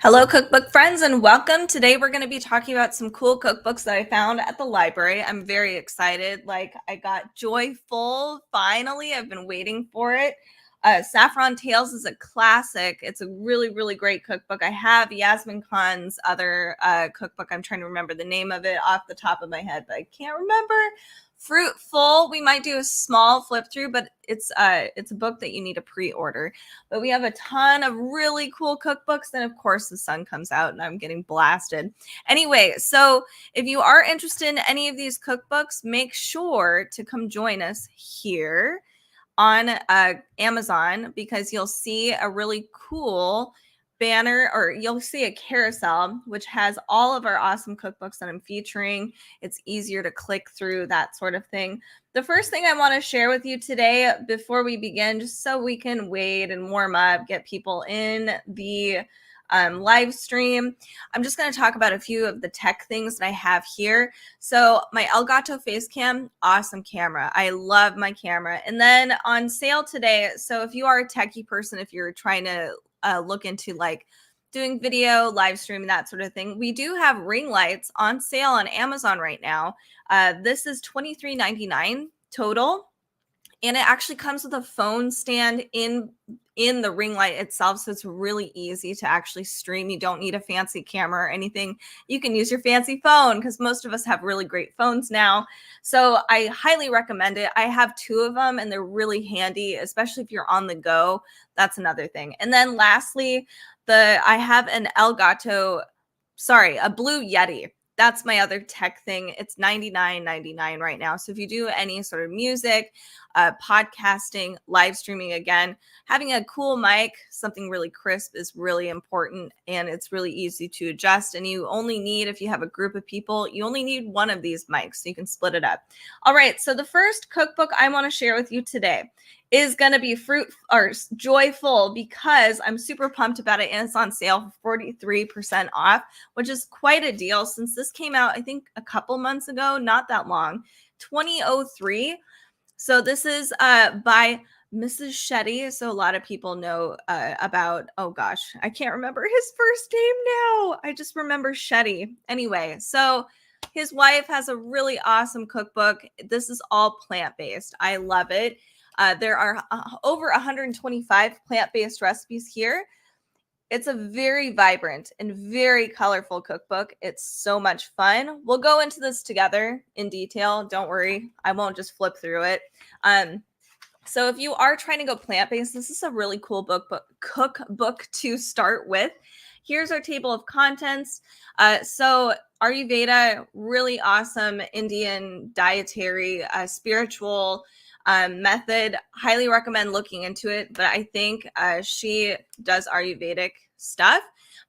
Hello, cookbook friends, and welcome. Today we're going to be talking about some cool cookbooks that I found at the library. I'm very excited. I got Joyful, finally. I've been waiting for it. Saffron Tales is a classic. It's a really, really great cookbook. I have Yasmin Khan's other cookbook. I'm trying to remember the name of it off the top of my head, but I can't remember. Fruitful, we might do a small flip through, but it's a book that you need to pre-order. But we have a ton of really cool cookbooks. Then, of course, the sun comes out and I'm getting blasted. Anyway, so if you are interested in any of these cookbooks, make sure to come join us here on Amazon, because you'll see a really cool banner, or you'll see a carousel which has all of our awesome cookbooks that I'm featuring. It's easier to click through, that sort of thing. The first thing I want to share with you today before we begin, just so we can wait and warm up, get people in the live stream, I'm just going to talk about a few of the tech things that I have here. So my Elgato Facecam, awesome camera. I love my camera. And then on sale today, so if you are a techie person, if you're trying to look into like doing video, live streaming, that sort of thing, we do have ring lights on sale on Amazon right now. This is $23.99 total. And it actually comes with a phone stand in the ring light itself, so it's really easy to actually stream. You don't need a fancy camera or anything. You can use your fancy phone, because most of us have really great phones now. So I highly recommend it. I have two of them and they're really handy, especially if you're on the go. That's another thing. And then lastly, I have a Blue Yeti. That's my other tech thing. It's $99.99 right now. So if you do any sort of music, podcasting, live streaming, again, having a cool mic, something really crisp, is really important, and it's really easy to adjust. And you only need, if you have a group of people, you only need one of these mics, so you can split it up. All right, so the first cookbook I want to share with you today is going to be Joyful, because I'm super pumped about it, and it's on sale for 43% off, which is quite a deal since this came out, I think, a couple months ago, not that long, 2003. So this is by Mrs. Shetty. So a lot of people know about, oh gosh, I can't remember his first name now. I just remember Shetty. Anyway, so his wife has a really awesome cookbook. This is all plant-based. I love it. There are over 125 plant-based recipes here. It's a very vibrant and very colorful cookbook. It's so much fun. We'll go into this together in detail. Don't worry. I won't just flip through it. So if you are trying to go plant-based, this is a really cool cookbook to start with. Here's our table of contents. So Ayurveda, really awesome Indian dietary, spiritual method. Highly recommend looking into it, but I think she does Ayurvedic stuff,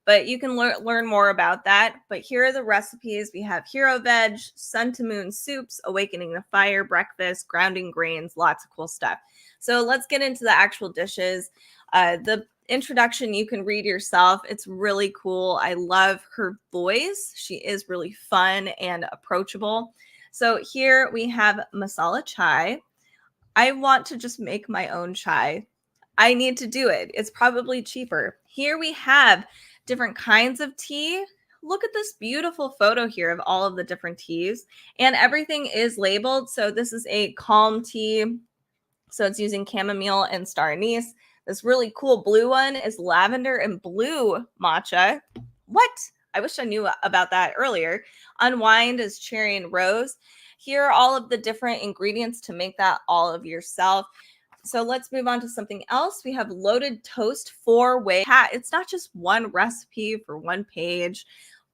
but you can learn more about that. But here are the recipes. We have hero veg, sun to moon soups, awakening the fire, breakfast, grounding grains, lots of cool stuff. So let's get into the actual dishes. The introduction you can read yourself. It's really cool. I love her voice. She is really fun and approachable. So here we have masala chai. I want to just make my own chai. I need to do it. It's probably cheaper. Here we have different kinds of tea. Look at this beautiful photo here of all of the different teas, and everything is labeled. So this is a calm tea. So it's using chamomile and star anise. This really cool blue one is lavender and blue matcha. What? I wish I knew about that earlier. Unwind is cherry and rose. Here are all of the different ingredients to make that all of yourself. So let's move on to something else. We have loaded toast 4-way. It's not just one recipe for one page.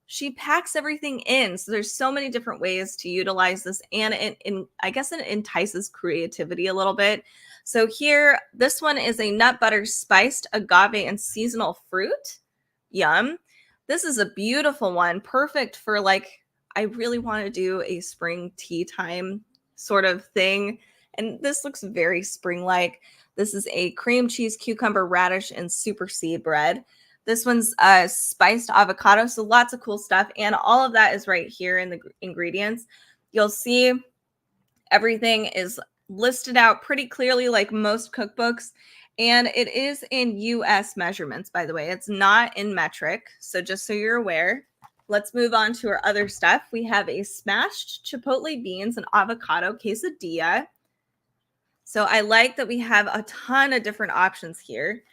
She packs everything in. So there's so many different ways to utilize this, and I guess it entices creativity a little bit. So here, this one is a nut butter spiced agave and seasonal fruit. Yum. This is a beautiful one, perfect for I really want to do a spring tea time sort of thing. And this looks very spring-like. This is a cream cheese, cucumber, radish, and super seed bread. This one's spiced avocado. So lots of cool stuff. And all of that is right here in the ingredients. You'll see everything is listed out pretty clearly, like most cookbooks. And it is in US measurements, by the way. It's not in metric. So just so you're aware, let's move on to our other stuff. We have a smashed chipotle beans and avocado quesadilla. So I like that we have a ton of different options here.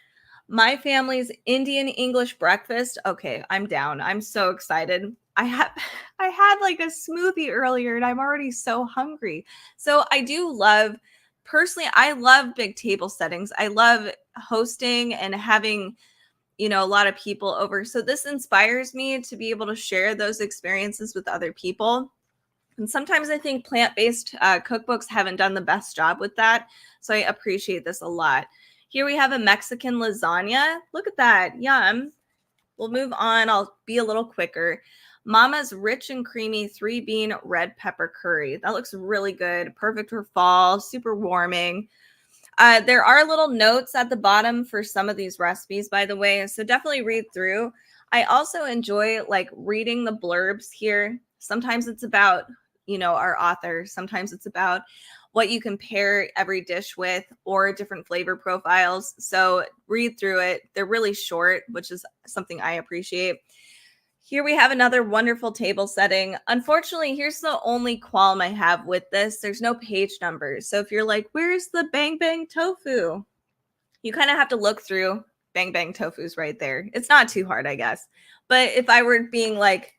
My family's Indian English breakfast. Okay, I'm down. I'm so excited. I had like a smoothie earlier and I'm already so hungry. So I do love, personally, I love big table settings. I love hosting and having, a lot of people over. So this inspires me to be able to share those experiences with other people. And sometimes I think plant-based cookbooks haven't done the best job with that. So I appreciate this a lot. Here we have a Mexican lasagna. Look at that. Yum. We'll move on. I'll be a little quicker. Mama's rich and creamy 3-bean red pepper curry. That looks really good. Perfect for fall. Super warming. There are little notes at the bottom for some of these recipes, by the way. So definitely read through. I also enjoy like reading the blurbs here. Sometimes it's about our author. Sometimes it's about what you can pair every dish with or different flavor profiles. So read through it. They're really short, which is something I appreciate. Here we have another wonderful table setting. Unfortunately, here's the only qualm I have with this. There's no page numbers. So if you're like, where's the Bang Bang Tofu? You kind of have to look through. Bang Bang Tofu's right there. It's not too hard, I guess. But if I were being like,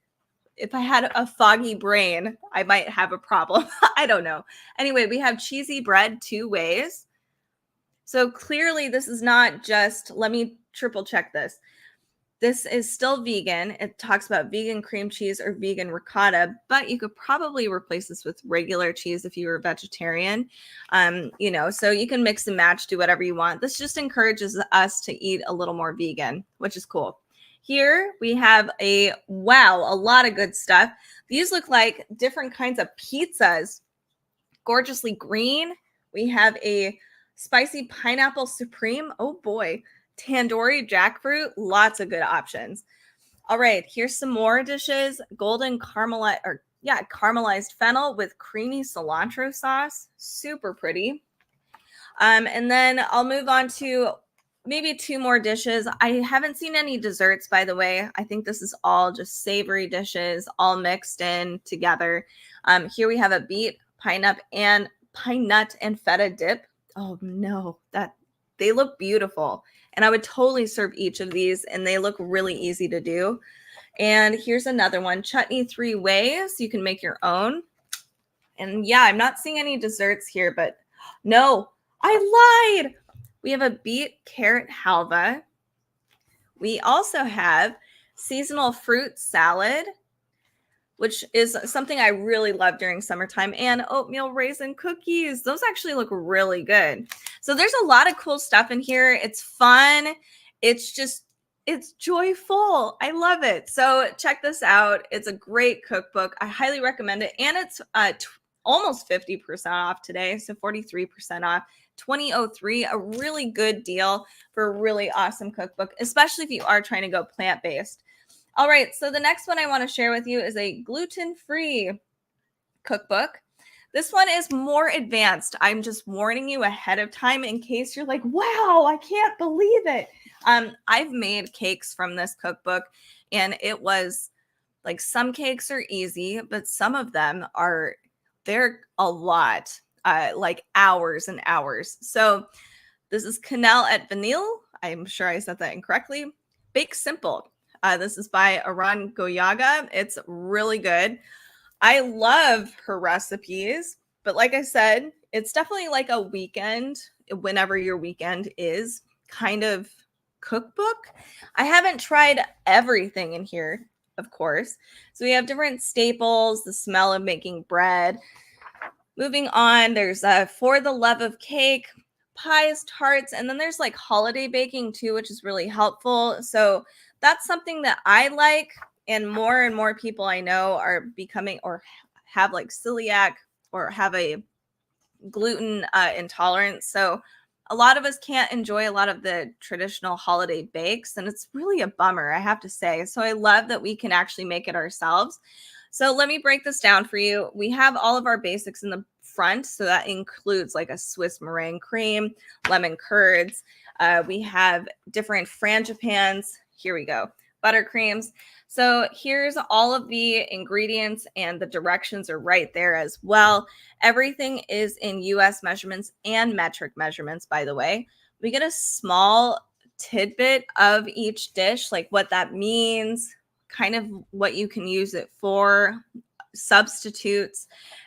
if I had a foggy brain, I might have a problem. I don't know. Anyway, we have cheesy bread 2 ways. So clearly this is not just, let me triple check this. This is still vegan. It talks about vegan cream cheese or vegan ricotta, but you could probably replace this with regular cheese if you were a vegetarian. So you can mix and match, do whatever you want. This just encourages us to eat a little more vegan, which is cool. Here we have a lot of good stuff. These look like different kinds of pizzas. Gorgeously green. We have a spicy pineapple supreme. Oh boy. Tandoori jackfruit. Lots of good options. All right, here's some more dishes. Golden caramelized fennel with creamy cilantro sauce. Super pretty. And then I'll move on to maybe 2 more dishes. I haven't seen any desserts, by the way. I think this is all just savory dishes, all mixed in together. Here we have a beet, pine nut, and feta dip. Oh no, they look beautiful. And I would totally serve each of these, and they look really easy to do. And here's another one, chutney 3 ways. You can make your own. And yeah, I'm not seeing any desserts here, but no, I lied. We have a beet carrot halva. We also have seasonal fruit salad, which is something I really love during summertime, and oatmeal raisin cookies. Those actually look really good. So there's a lot of cool stuff in here. It's fun. It's joyful. I love it. So check this out. It's a great cookbook. I highly recommend it. And it's almost 50% off today. So 43% off. 2003, a really good deal for a really awesome cookbook, especially if you are trying to go plant-based. All right, so the next one I want to share with you is a gluten-free cookbook. This one is more advanced. I'm just warning you ahead of time in case you're like, wow, I can't believe it. I've made cakes from this cookbook, and it was like, some cakes are easy, but some of them they're a lot. Like hours and hours. So this is Quenelle et Vanille. I'm sure I said that incorrectly. Bake Simple. This is by Aran Goyaga. It's really good. I love her recipes, but like I said, it's definitely like a weekend, whenever your weekend is, kind of cookbook. I haven't tried everything in here, of course. So we have different staples, the smell of making bread. Moving on, there's For the Love of Cake, pies, tarts, and then there's like holiday baking too, which is really helpful. So that's something that I like, and more people I know are becoming or have like celiac or have a gluten intolerance. So a lot of us can't enjoy a lot of the traditional holiday bakes, and it's really a bummer, I have to say. So I love that we can actually make it ourselves. So let me break this down for you. We have all of our basics in the front. So that includes like a Swiss meringue cream, lemon curds. We have different frangipans. Here we go. Buttercreams. So here's all of the ingredients, and the directions are right there as well. Everything is in US measurements and metric measurements, by the way. We get a small tidbit of each dish, like what that means, kind of what you can use it for, substitutes.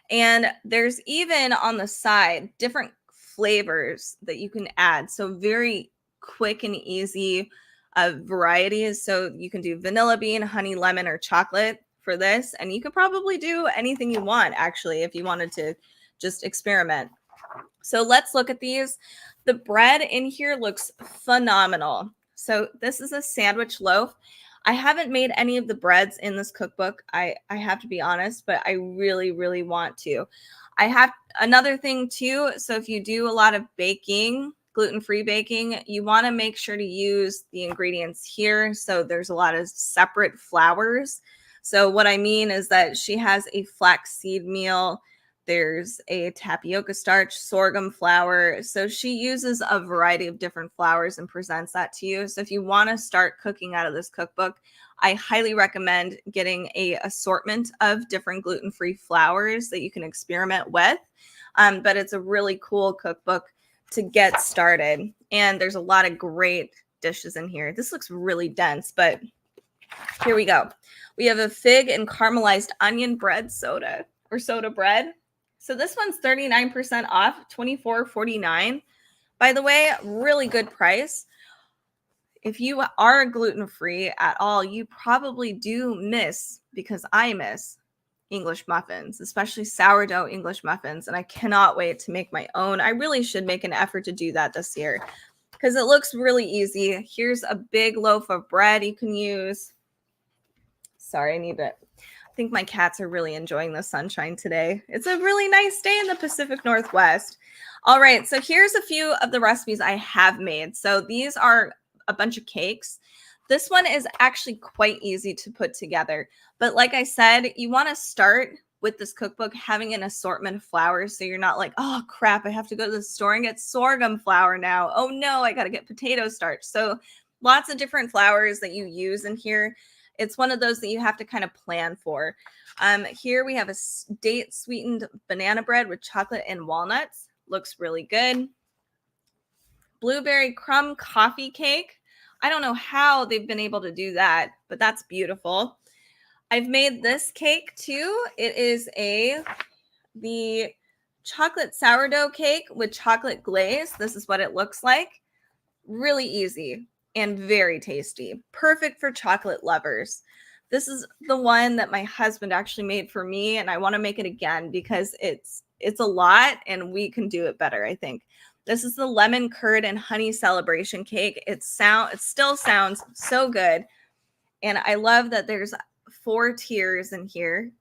And there's even on the side different flavors that you can add. So very quick and easy varieties. So you can do vanilla bean, honey, lemon, or chocolate for this. And you could probably do anything you want, actually, if you wanted to just experiment. So let's look at these. The bread in here looks phenomenal. So this is a sandwich loaf. I haven't made any of the breads in this cookbook. I have to be honest, but I really, really want to. I have another thing too. So if you do a lot of baking, gluten-free baking, you want to make sure to use the ingredients here. So there's a lot of separate flours. So what I mean is that she has a flaxseed meal. There's a tapioca starch, sorghum flour. So she uses a variety of different flours and presents that to you. So if you want to start cooking out of this cookbook, I highly recommend getting a assortment of different gluten-free flours that you can experiment with. But it's a really cool cookbook to get started. And there's a lot of great dishes in here. This looks really dense, but here we go. We have a fig and caramelized onion bread soda, or soda bread. So this one's 39% off, $24.49. By the way, really good price. If you are gluten-free at all, you probably do miss, because I miss English muffins, especially sourdough English muffins, and I cannot wait to make my own. I really should make an effort to do that this year because it looks really easy. Here's a big loaf of bread you can use. Sorry, I think my cats are really enjoying the sunshine today. It's a really nice day in the Pacific Northwest. All right, so here's a few of the recipes I have made. So these are a bunch of cakes. This one is actually quite easy to put together. But like I said, you want to start with this cookbook having an assortment of flours. So you're not like, oh crap, I have to go to the store and get sorghum flour now. Oh no, I got to get potato starch. So lots of different flours that you use in here. It's one of those that you have to kind of plan for. Here we have a date sweetened banana bread with chocolate and walnuts. Looks really good. Blueberry crumb coffee cake. I don't know how they've been able to do that, but that's beautiful. I've made this cake too. It is the chocolate sourdough cake with chocolate glaze. This is what it looks like. Really easy and very tasty. Perfect for chocolate lovers. This is the one that my husband actually made for me, and I want to make it again because it's a lot and we can do it better, I think. This is the lemon curd and honey celebration cake. It still sounds so good. And I love that there's 4 tiers in here.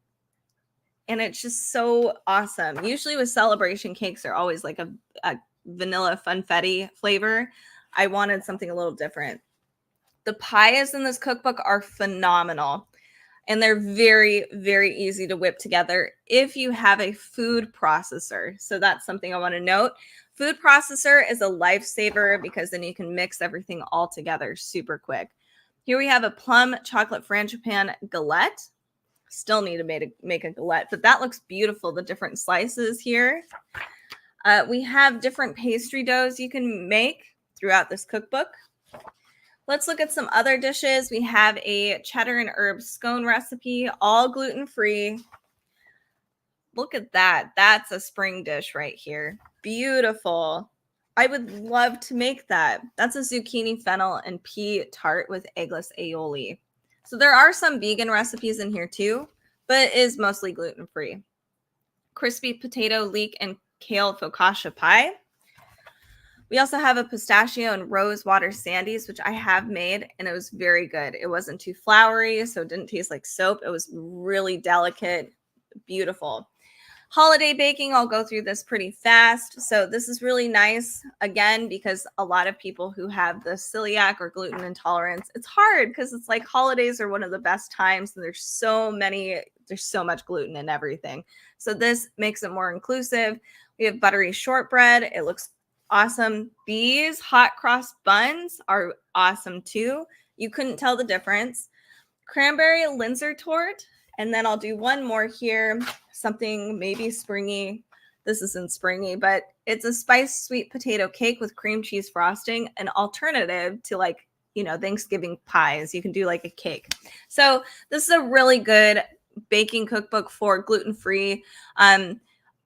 And it's just so awesome. Usually with celebration cakes, they're always like a vanilla funfetti flavor. I wanted something a little different. The pies in this cookbook are phenomenal. And they're very, very easy to whip together if you have a food processor. So that's something I want to note. Food processor is a lifesaver because then you can mix everything all together super quick. Here we have a plum chocolate frangipan galette. Still need to make a galette, but that looks beautiful, the different slices here. We have different pastry doughs you can make throughout this cookbook. Let's look at some other dishes. We have a cheddar and herb scone recipe, all gluten-free. Look at that. That's a spring dish right here. Beautiful. I would love to make that. That's a zucchini, fennel, and pea tart with eggless aioli. So there are some vegan recipes in here too, but it is mostly gluten-free. Crispy potato, leek, and kale focaccia pie. We also have a pistachio and rose water sandies, which I have made, and it was very good. It wasn't too floury, so it didn't taste like soap. It was really delicate, beautiful. Holiday baking, I'll go through this pretty fast. So this is really nice, again, because a lot of people who have the celiac or gluten intolerance, it's hard because it's like holidays are one of the best times, and there's so much gluten in everything. So this makes it more inclusive. We have buttery shortbread. It looks awesome. These hot cross buns are awesome too. You couldn't tell the difference. Cranberry Linzer tort. And then I'll do one more here, something maybe springy. This isn't springy, but it's a spiced sweet potato cake with cream cheese frosting, an alternative to like, Thanksgiving pies. You can do like a cake. So this is a really good baking cookbook for gluten-free.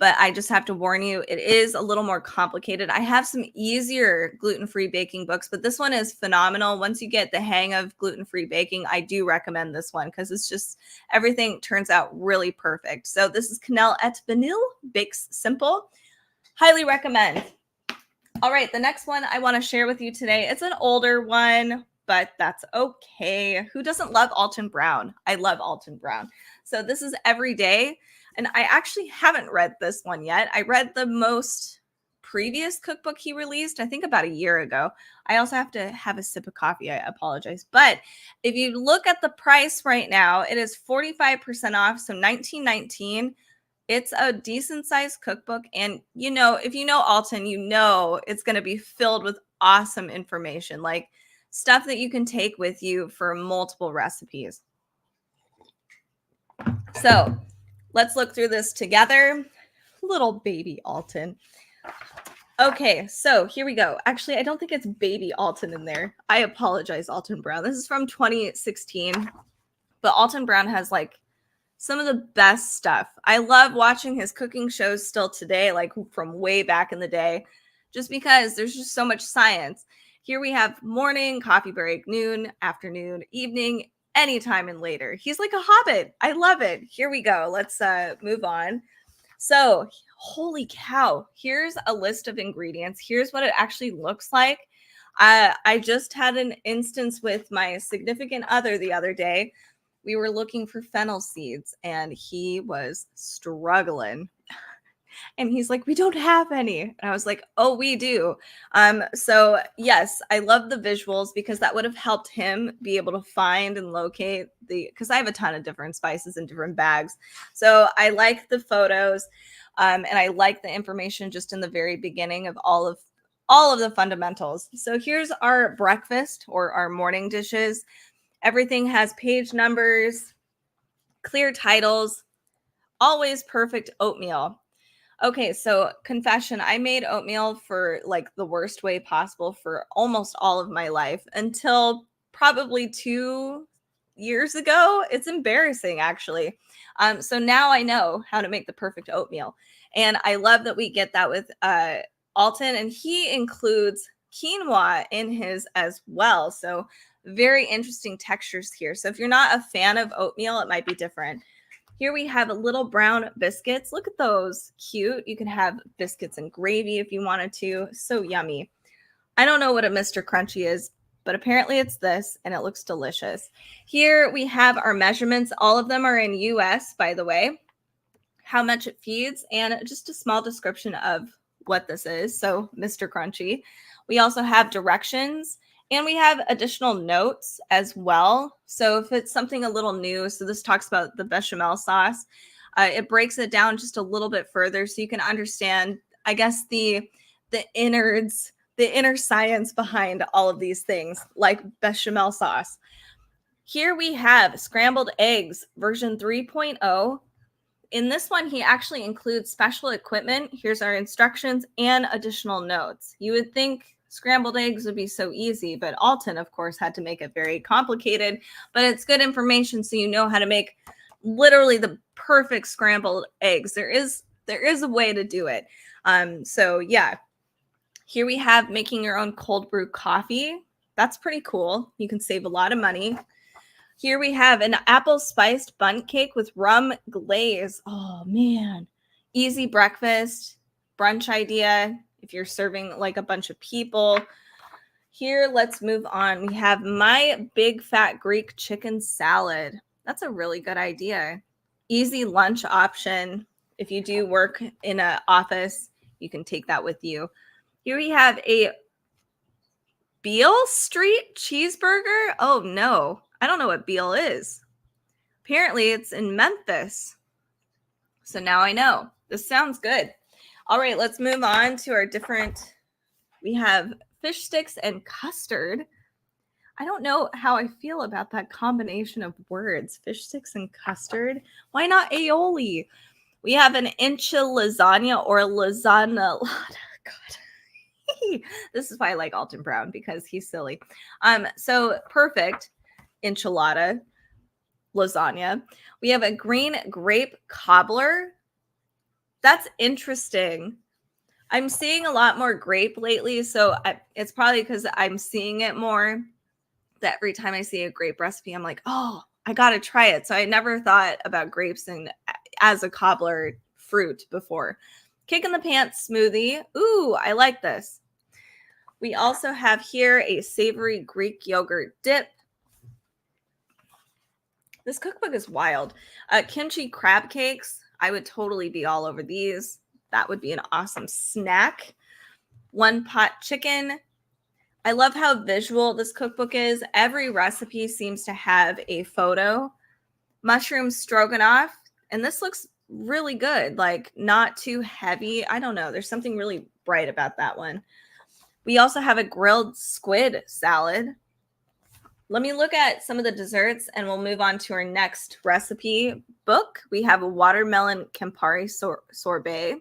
But I just have to warn you, it is a little more complicated. I have some easier gluten-free baking books, but this one is phenomenal. Once you get the hang of gluten-free baking, I do recommend this one because it's just everything turns out really perfect. So this is Cannelle et Vanille Bakes Simple. Highly recommend. All right, the next one I want to share with you today, it's an older one, but that's okay. Who doesn't love Alton Brown? I love Alton Brown. So this is Every Day. And I actually haven't read this one yet. I read the most previous cookbook he released, I think about a year ago. I also have to have a sip of coffee. I apologize. But if you look at the price right now, it is 45% off. So $19.19. It's a decent sized cookbook. And, if you know Alton, it's going to be filled with awesome information, like stuff that you can take with you for multiple recipes. So let's look through this together. Little baby Alton. Okay, so here we go. Actually, I don't think it's baby Alton in there. I apologize, Alton Brown. This is from 2016. But Alton Brown has like some of the best stuff. I love watching his cooking shows still today, like from way back in the day, just because there's just so much science. Here we have morning, coffee break, noon, afternoon, evening, anytime and later. He's like a hobbit. I love it. Here we go. Let's move on. So, holy cow. Here's a list of ingredients. Here's what it actually looks like. I just had an instance with my significant other the other day. We were looking for fennel seeds and he was struggling. And he's like, we don't have any. And I was like, oh, we do. So yes, I love the visuals because that would have helped him be able to find and locate because I have a ton of different spices in different bags. So I like the photos and I like the information just in the very beginning of all of the fundamentals. So here's our breakfast or our morning dishes. Everything has page numbers, clear titles, always perfect oatmeal. Okay, so confession, I made oatmeal for like the worst way possible for almost all of my life until probably 2 years ago. It's embarrassing, actually. So now I know how to make the perfect oatmeal. And I love that we get that with Alton, and he includes quinoa in his as well. So very interesting textures here. So if you're not a fan of oatmeal, it might be different. Here we have little brown biscuits. Look at those. Cute. You can have biscuits and gravy if you wanted to. So yummy. I don't know what a Mr. Crunchy is, but apparently it's this, and it looks delicious. Here we have our measurements. All of them are in US, by the way. How much it feeds, and just a small description of what this is. So Mr. Crunchy. We also have directions. And we have additional notes as well. So if it's something a little new, so this talks about the bechamel sauce, it breaks it down just a little bit further so you can understand, I guess, the innards, the inner science behind all of these things, like bechamel sauce. Here we have scrambled eggs version 3.0. In this one, he actually includes special equipment. Here's our instructions and additional notes. You would think scrambled eggs would be so easy, but Alton, of course, had to make it very complicated, but it's good information so you know how to make literally the perfect scrambled eggs. There is a way to do it. So yeah, here we have making your own cold brew coffee. That's pretty cool. You can save a lot of money. Here we have an apple spiced bundt cake with rum glaze. Oh man, easy breakfast, brunch idea if you're serving like a bunch of people. Here, let's move on. We have my big fat Greek chicken salad. That's a really good idea. Easy lunch option. If you do work in an office, you can take that with you. Here we have a Beale Street cheeseburger. Oh no, I don't know what Beale is. Apparently it's in Memphis. So now I know. This sounds good. All right, let's move on to our different We have fish sticks and custard. I don't know how I feel about that combination of words, fish sticks and custard. Why not aioli? We have an lasagna or lasagna. God. This is why I like Alton Brown, because he's silly. So perfect enchilada lasagna. We have a green grape cobbler. That's interesting. I'm seeing a lot more grape lately, so it's probably because I'm seeing it more, that every time I see a grape recipe, I'm like, oh, I gotta try it. So I never thought about grapes and as a cobbler fruit before. Kick in the pants smoothie. Ooh, I like this. We also have here a savory Greek yogurt dip. This cookbook is wild. Kimchi crab cakes. I would totally be all over these. That would be an awesome snack. One pot chicken. I love how visual this cookbook is. Every recipe seems to have a photo. Mushroom stroganoff. And this looks really good, like not too heavy. I don't know. There's something really bright about that one. We also have a grilled squid salad. Let me look at some of the desserts and we'll move on to our next recipe book. We have a watermelon Campari sorbet.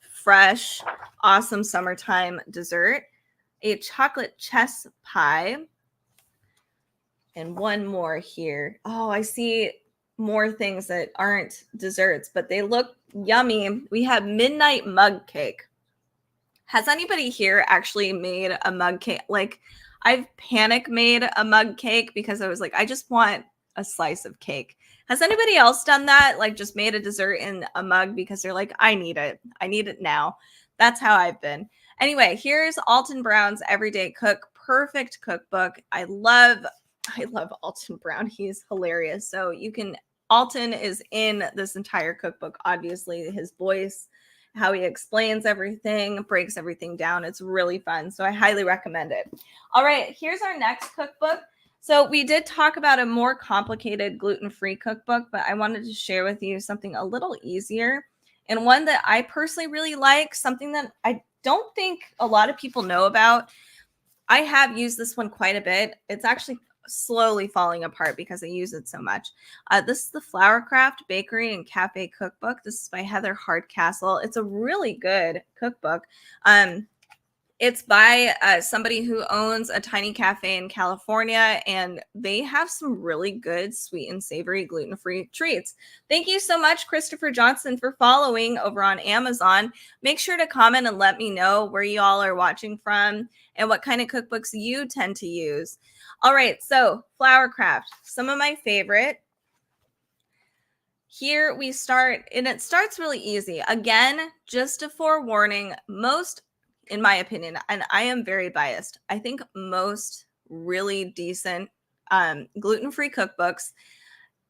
Fresh, awesome summertime dessert. A chocolate chess pie. And one more here. Oh, I see more things that aren't desserts, but they look yummy. We have midnight mug cake. Has anybody here actually made a mug cake? Like, I've panic made a mug cake because I was like, I just want a slice of cake. Has anybody else done that? Like, just made a dessert in a mug because they're like, I need it. I need it now. That's how I've been. Anyway, here's Alton Brown's Everyday Cook. Perfect cookbook. I love Alton Brown. He's hilarious. So Alton is in this entire cookbook. Obviously, his voice, how he explains everything, breaks everything down. It's really fun. So I highly recommend it. All right, here's our next cookbook. So we did talk about a more complicated gluten-free cookbook, but I wanted to share with you something a little easier and one that I personally really like, something that I don't think a lot of people know about. I have used this one quite a bit. It's actually slowly falling apart because I use it so much. This is the Flourcraft Bakery and Cafe Cookbook. This is by Heather Hardcastle. It's a really good cookbook. It's by somebody who owns a tiny cafe in California, and they have some really good sweet and savory gluten-free treats. Thank you so much, Christopher Johnson, for following over on Amazon. Make sure to comment and let me know where you all are watching from and what kind of cookbooks you tend to use. All right, so Flourcraft, some of my favorite. Here we start, and it starts really easy. Again, just a forewarning, in my opinion, and I am very biased, I think most really decent gluten-free cookbooks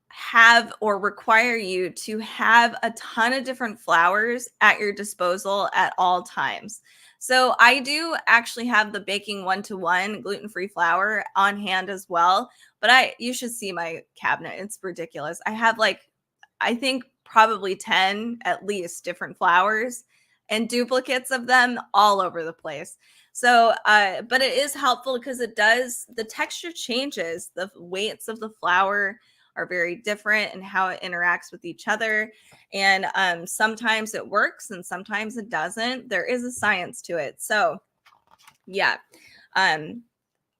have or require you to have a ton of different flours at your disposal at all times. So I do actually have the Baking 1-to-1 gluten-free flour on hand as well, but you should see my cabinet. It's ridiculous. I have I think probably 10 at least different flours and duplicates of them all over the place. So, but it is helpful because the texture changes. The weights of the flour are very different and how it interacts with each other. And sometimes it works and sometimes it doesn't. There is a science to it. So yeah.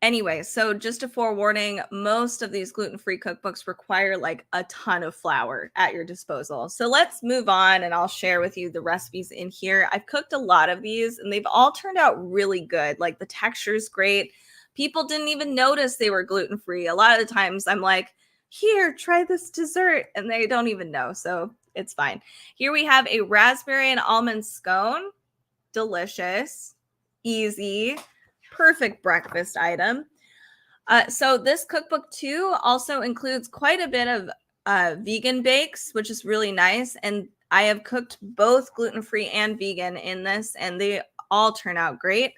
Anyway, so just a forewarning, most of these gluten-free cookbooks require a ton of flour at your disposal. So let's move on and I'll share with you the recipes in here. I've cooked a lot of these and they've all turned out really good. The texture is great. People didn't even notice they were gluten-free. A lot of the times I'm like, here, try this dessert, and they don't even know. So it's fine. Here we have a raspberry and almond scone. Delicious, easy, perfect breakfast item. So this cookbook too also includes quite a bit of vegan bakes, which is really nice. And I have cooked both gluten-free and vegan in this, and they all turn out great.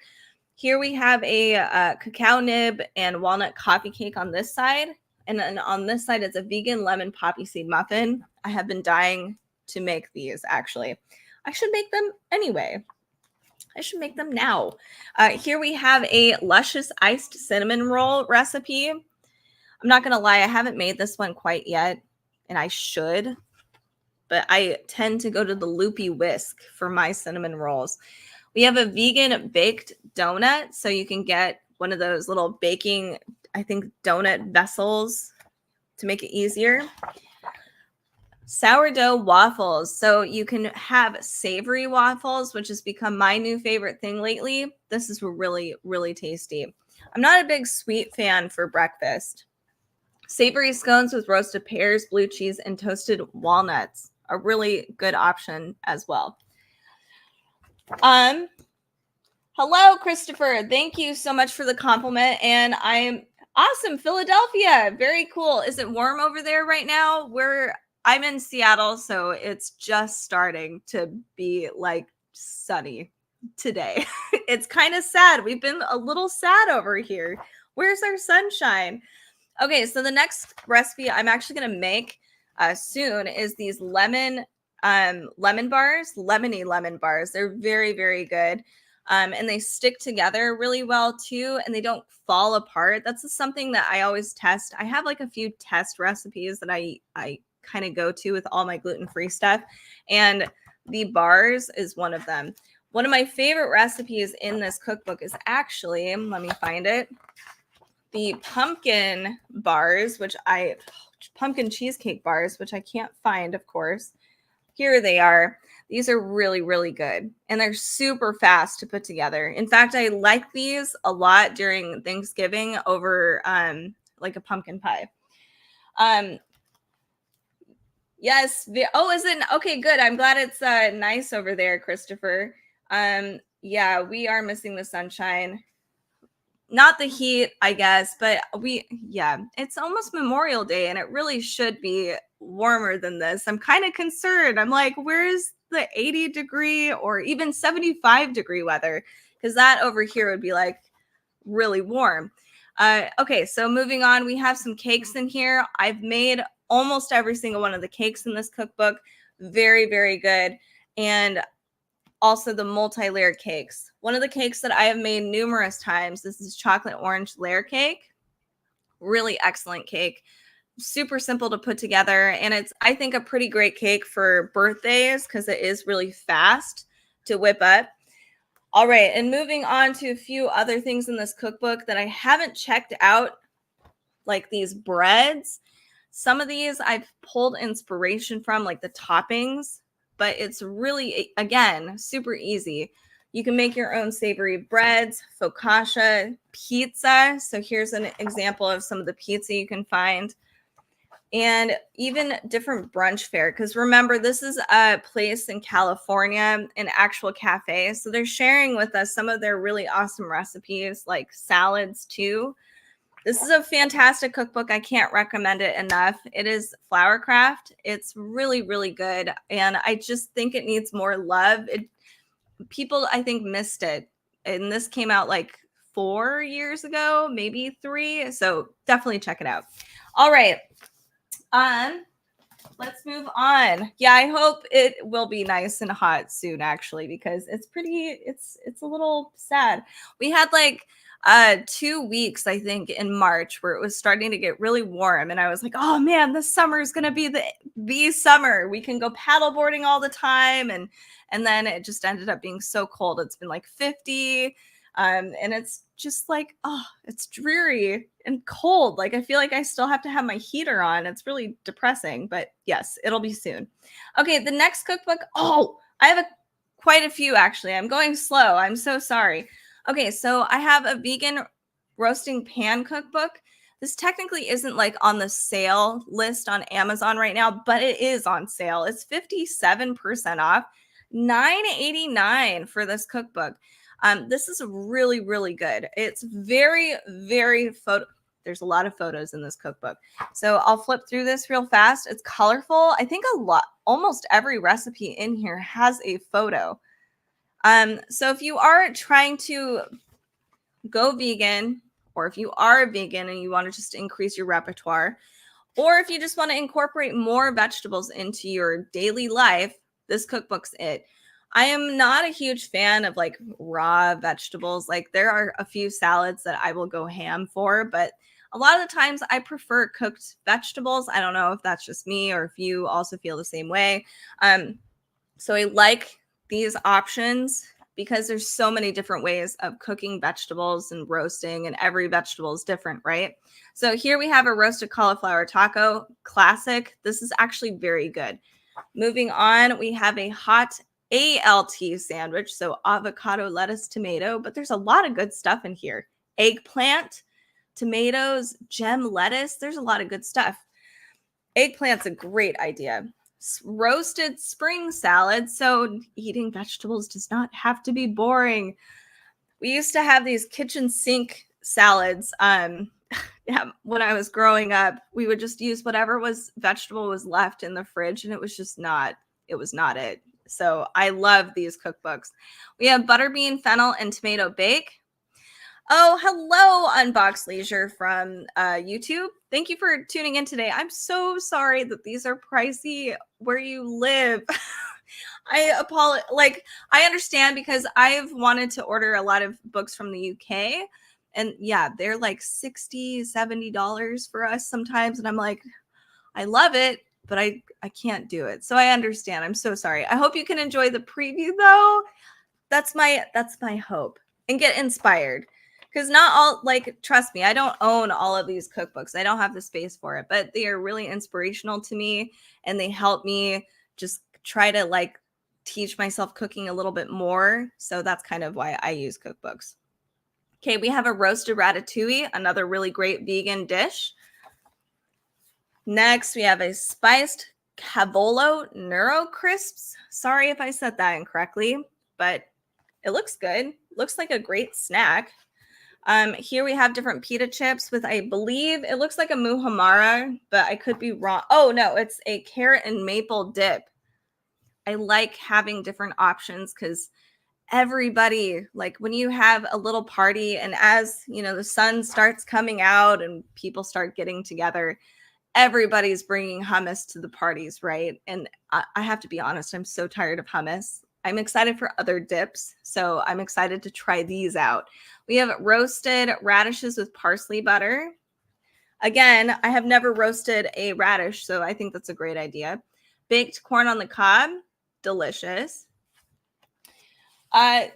Here we have a cacao nib and walnut coffee cake on this side. And then on this side, it's a vegan lemon poppy seed muffin. I have been dying to make these, actually. I should make them anyway. I should make them now. Here we have a luscious iced cinnamon roll recipe. I'm not going to lie, I haven't made this one quite yet, and I should, but I tend to go to the Loopy Whisk for my cinnamon rolls. We have a vegan baked donut, so you can get one of those little baking, I think, donut vessels to make it easier. Sourdough waffles. So you can have savory waffles, which has become my new favorite thing lately. This is really, really tasty. I'm not a big sweet fan for breakfast. Savory scones with roasted pears, blue cheese, and toasted walnuts. A really good option as well. Hello, Christopher. Thank you so much for the compliment. And I'm awesome. Philadelphia. Very cool. Is it warm over there right now? I'm in Seattle, so it's just starting to be like sunny today. It's kind of sad. We've been a little sad over here. Where's our sunshine? Okay, so the next recipe I'm actually going to make soon is these lemony lemon bars. They're very, very good. And they stick together really well too, and they don't fall apart. That's something that I always test. I have like a few test recipes that I kind of go to with all my gluten-free stuff, and the bars is one of them. One of my favorite recipes in this cookbook is actually, let me find it, the pumpkin cheesecake bars, which I can't find, of course. Here they are. These are really, really good, and they're super fast to put together. In fact, I like these a lot during Thanksgiving over like a pumpkin pie. Yes. Is it? Okay, good. I'm glad it's nice over there, Christopher. Yeah, we are missing the sunshine. Not the heat, I guess, but it's almost Memorial Day, and it really should be warmer than this. I'm kind of concerned. I'm like, where's the 80-degree or even 75-degree weather? Because that over here would be like really warm. Okay, so moving on, we have some cakes in here. I've made almost every single one of the cakes in this cookbook. Very, very good. And also the multi-layered cakes. One of the cakes that I have made numerous times, this is chocolate orange layer cake. Really excellent cake. Super simple to put together. And it's, I think, a pretty great cake for birthdays because it is really fast to whip up. All right, and moving on to a few other things in this cookbook that I haven't checked out, like these breads. Some of these I've pulled inspiration from, like the toppings, but it's really, again, super easy. You can make your own savory breads, focaccia, pizza. So here's an example of some of the pizza you can find. And even different brunch fare. Because remember, this is a place in California, an actual cafe. So they're sharing with us some of their really awesome recipes, like salads too. This is a fantastic cookbook. I can't recommend it enough. It is Flourcraft. It's really, really good. And I just think it needs more love. People, I think, missed it. And this came out like 4 years ago, maybe 3. So definitely check it out. All right. Let's move on. Yeah, I hope it will be nice and hot soon, actually, because it's a little sad. We had like 2 weeks, I think, in March where it was starting to get really warm, and I was like, oh man, this summer is gonna be the summer. We can go paddleboarding all the time, and then it just ended up being so cold. It's been like 50. And it's just like, oh, it's dreary and cold. Like, I feel like I still have to have my heater on. It's really depressing, but yes, it'll be soon. Okay, the next cookbook. Oh, I have quite a few, actually. I'm going slow. I'm so sorry. Okay, so I have a vegan roasting pan cookbook. This technically isn't like on the sale list on Amazon right now, but it is on sale. It's 57% off, $9.89 for this cookbook. This is really, really good. It's very, very there's a lot of photos in this cookbook. So I'll flip through this real fast. It's colorful. I think almost every recipe in here has a photo. So if you are trying to go vegan, or if you are a vegan and you want to just increase your repertoire, or if you just want to incorporate more vegetables into your daily life, this cookbook's it. I am not a huge fan of like raw vegetables. Like there are a few salads that I will go ham for, but a lot of the times I prefer cooked vegetables. I don't know if that's just me or if you also feel the same way. Um, so I like these options because there's so many different ways of cooking vegetables and roasting, and every vegetable is different, right? So here we have a roasted cauliflower taco, classic. This is actually very good. Moving on, we have a hot ALT sandwich, so avocado, lettuce, tomato, but there's a lot of good stuff in here. Eggplant, tomatoes, gem lettuce, there's a lot of good stuff. Eggplant's a great idea. Roasted spring salad, so eating vegetables does not have to be boring. We used to have these kitchen sink salads. Yeah, when I was growing up, we would just use whatever vegetable was left in the fridge, and it was not it. So I love these cookbooks. We have butterbean, fennel, and tomato bake. Oh, hello, Unbox Leisure from YouTube. Thank you for tuning in today. I'm so sorry that these are pricey where you live. I apologize. Like, I understand because I've wanted to order a lot of books from the UK. And yeah, they're like $60, $70 for us sometimes. And I'm like, I love it, but I can't do it. So I understand. I'm so sorry. I hope you can enjoy the preview though. That's my hope, and get inspired. Because not all, like, trust me, I don't own all of these cookbooks. I don't have the space for it, but they are really inspirational to me, and they help me just try to like teach myself cooking a little bit more. So that's kind of why I use cookbooks. Okay, we have a roasted ratatouille, another really great vegan dish. Next, we have a spiced cavolo neuro crisps. Sorry if I said that incorrectly, but it looks good. Looks like a great snack. Here we have different pita chips with, I believe it looks like a muhammara, but I could be wrong. Oh no, it's a carrot and maple dip. I like having different options because everybody, like when you have a little party and as you know the sun starts coming out and people start getting together, everybody's bringing hummus to the parties, right? And I have to be honest, I'm so tired of hummus. I'm excited for other dips, so I'm excited to try these out. We have roasted radishes with parsley butter. Again, I have never roasted a radish, so I think that's a great idea. Baked corn on the cob, delicious.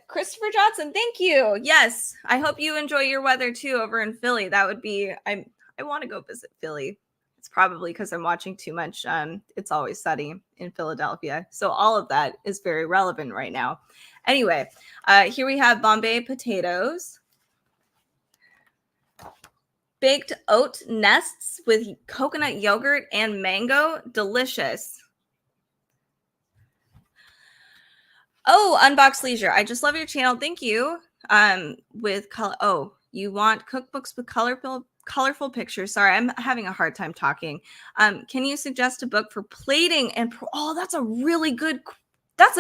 Christopher Johnson, thank you. Yes, I hope you enjoy your weather too over in Philly. That would be, I want to go visit Philly. It's probably because I'm watching too much It's Always Sunny in Philadelphia. So all of that is very relevant right now. Anyway, here we have Bombay potatoes. Baked oat nests with coconut yogurt and mango. Delicious. Oh, Unbox Leisure. I just love your channel. Thank you. With color. Oh, you want cookbooks with colorful pictures. Sorry, I'm having a hard time talking. Can you suggest a book for plating and that's a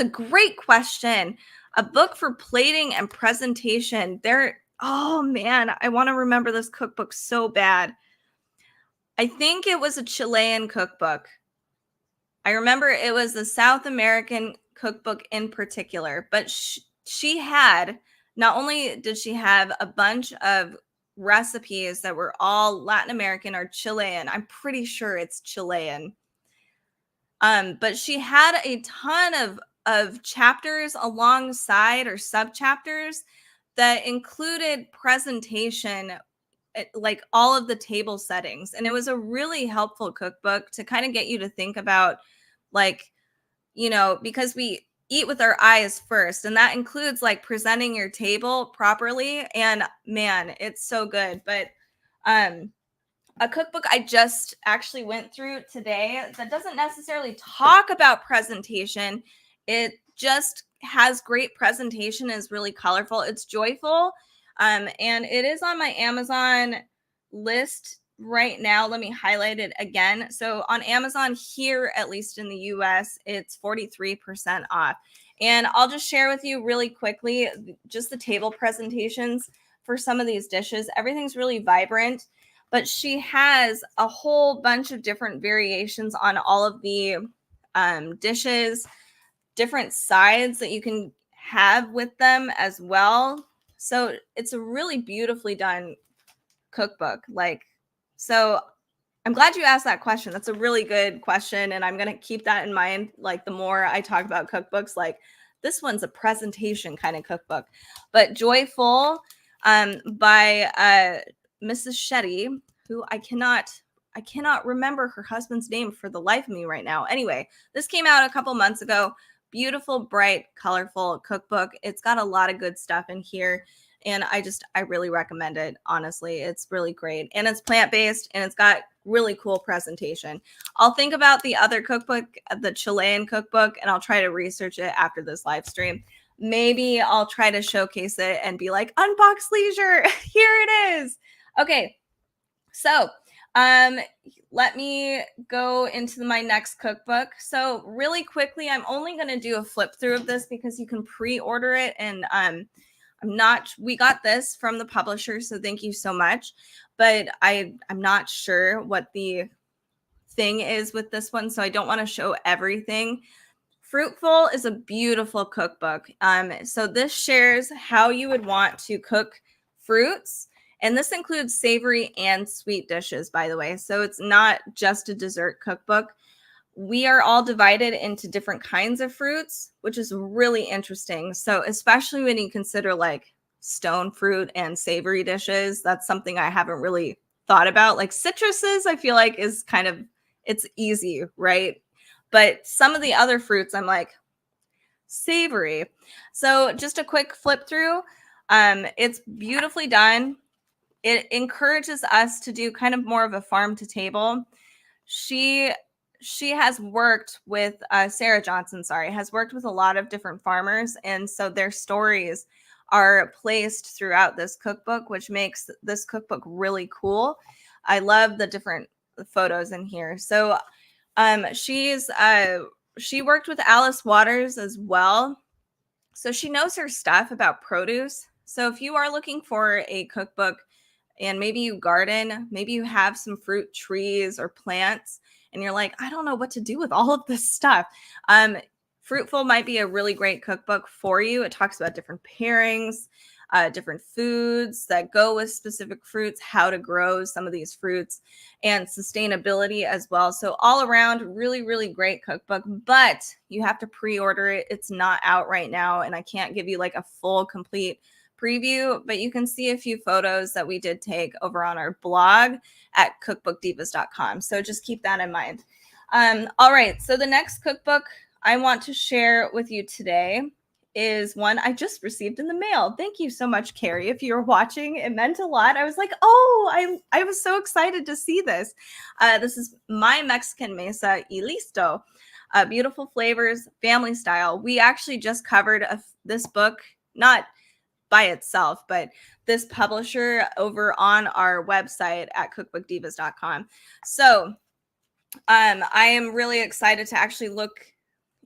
great question. A book for plating and presentation. Oh man, I want to remember this cookbook so bad. I think it was a Chilean cookbook. I remember it was a South American cookbook in particular, but she had, not only did she have a bunch of recipes that were all Latin American or Chilean. I'm pretty sure it's Chilean. But she had a ton of chapters alongside or sub-chapters that included presentation, like all of the table settings. And it was a really helpful cookbook to kind of get you to think about, like, you know, because we eat with our eyes first, and that includes like presenting your table properly. And man, it's so good. But a cookbook I just actually went through today that doesn't necessarily talk about presentation. It just has great presentation, is really colorful. It's joyful. And it is on my Amazon list right now. Let me highlight it again. So on Amazon here, at least in the US, it's 43% off. And I'll just share with you really quickly just the table presentations for some of these dishes. Everything's really vibrant, but she has a whole bunch of different variations on all of the dishes. different sides that you can have with them as well. So it's a really beautifully done cookbook. Like, so I'm glad you asked that question. That's a really good question. And I'm going to keep that in mind. Like, the more I talk about cookbooks, like, this one's a presentation kind of cookbook. But Joyful by Mrs. Shetty, who I cannot remember her husband's name for the life of me right now. Anyway, this came out a couple months ago. Beautiful, bright, colorful cookbook. It's got a lot of good stuff in here. And I really recommend it. Honestly, it's really great. And it's plant-based and it's got really cool presentation. I'll think about the other cookbook, the Chilean cookbook, and I'll try to research it after this live stream. Maybe I'll try to showcase it and be like, Unbox Leisure, here it is. Okay, so let me go into my next cookbook. So really quickly, I'm only going to do a flip through of this because you can pre-order it, and we got this from the publisher, so thank you so much. But I'm not sure what the thing is with this one, so I don't want to show everything. Fruitful is a beautiful cookbook. So this shares how you would want to cook fruits, and this includes savory and sweet dishes, by the way. So it's not just a dessert cookbook. We are all divided into different kinds of fruits, which is really interesting. So especially when you consider like stone fruit and savory dishes, that's something I haven't really thought about. Like citruses, I feel like is kind of, it's easy, right? But some of the other fruits, I'm like, savory. So just a quick flip through. It's beautifully done. It encourages us to do kind of more of a farm to table. She has worked with Sarah Johnson, has worked with a lot of different farmers. And so their stories are placed throughout this cookbook, which makes this cookbook really cool. I love the different photos in here. So she worked with Alice Waters as well. So she knows her stuff about produce. So if you are looking for a cookbook and maybe you garden, maybe you have some fruit trees or plants, and you're like, I don't know what to do with all of this stuff. Fruitful might be a really great cookbook for you. It talks about different pairings, different foods that go with specific fruits, how to grow some of these fruits, and sustainability as well. So all around, really, really great cookbook, but you have to pre-order it. It's not out right now, and I can't give you like a full, complete preview, but you can see a few photos that we did take over on our blog at cookbookdivas.com. So just keep that in mind. All right, so the next cookbook I want to share with you today is one I just received in the mail. Thank you so much, Carrie. If you're watching, it meant a lot. I was like, oh, I was so excited to see this. This is My Mexican Mesa y Listo. Beautiful flavors, family style. We actually just covered this book, not by itself, but this publisher over on our website at cookbookdivas.com. So I am really excited to actually look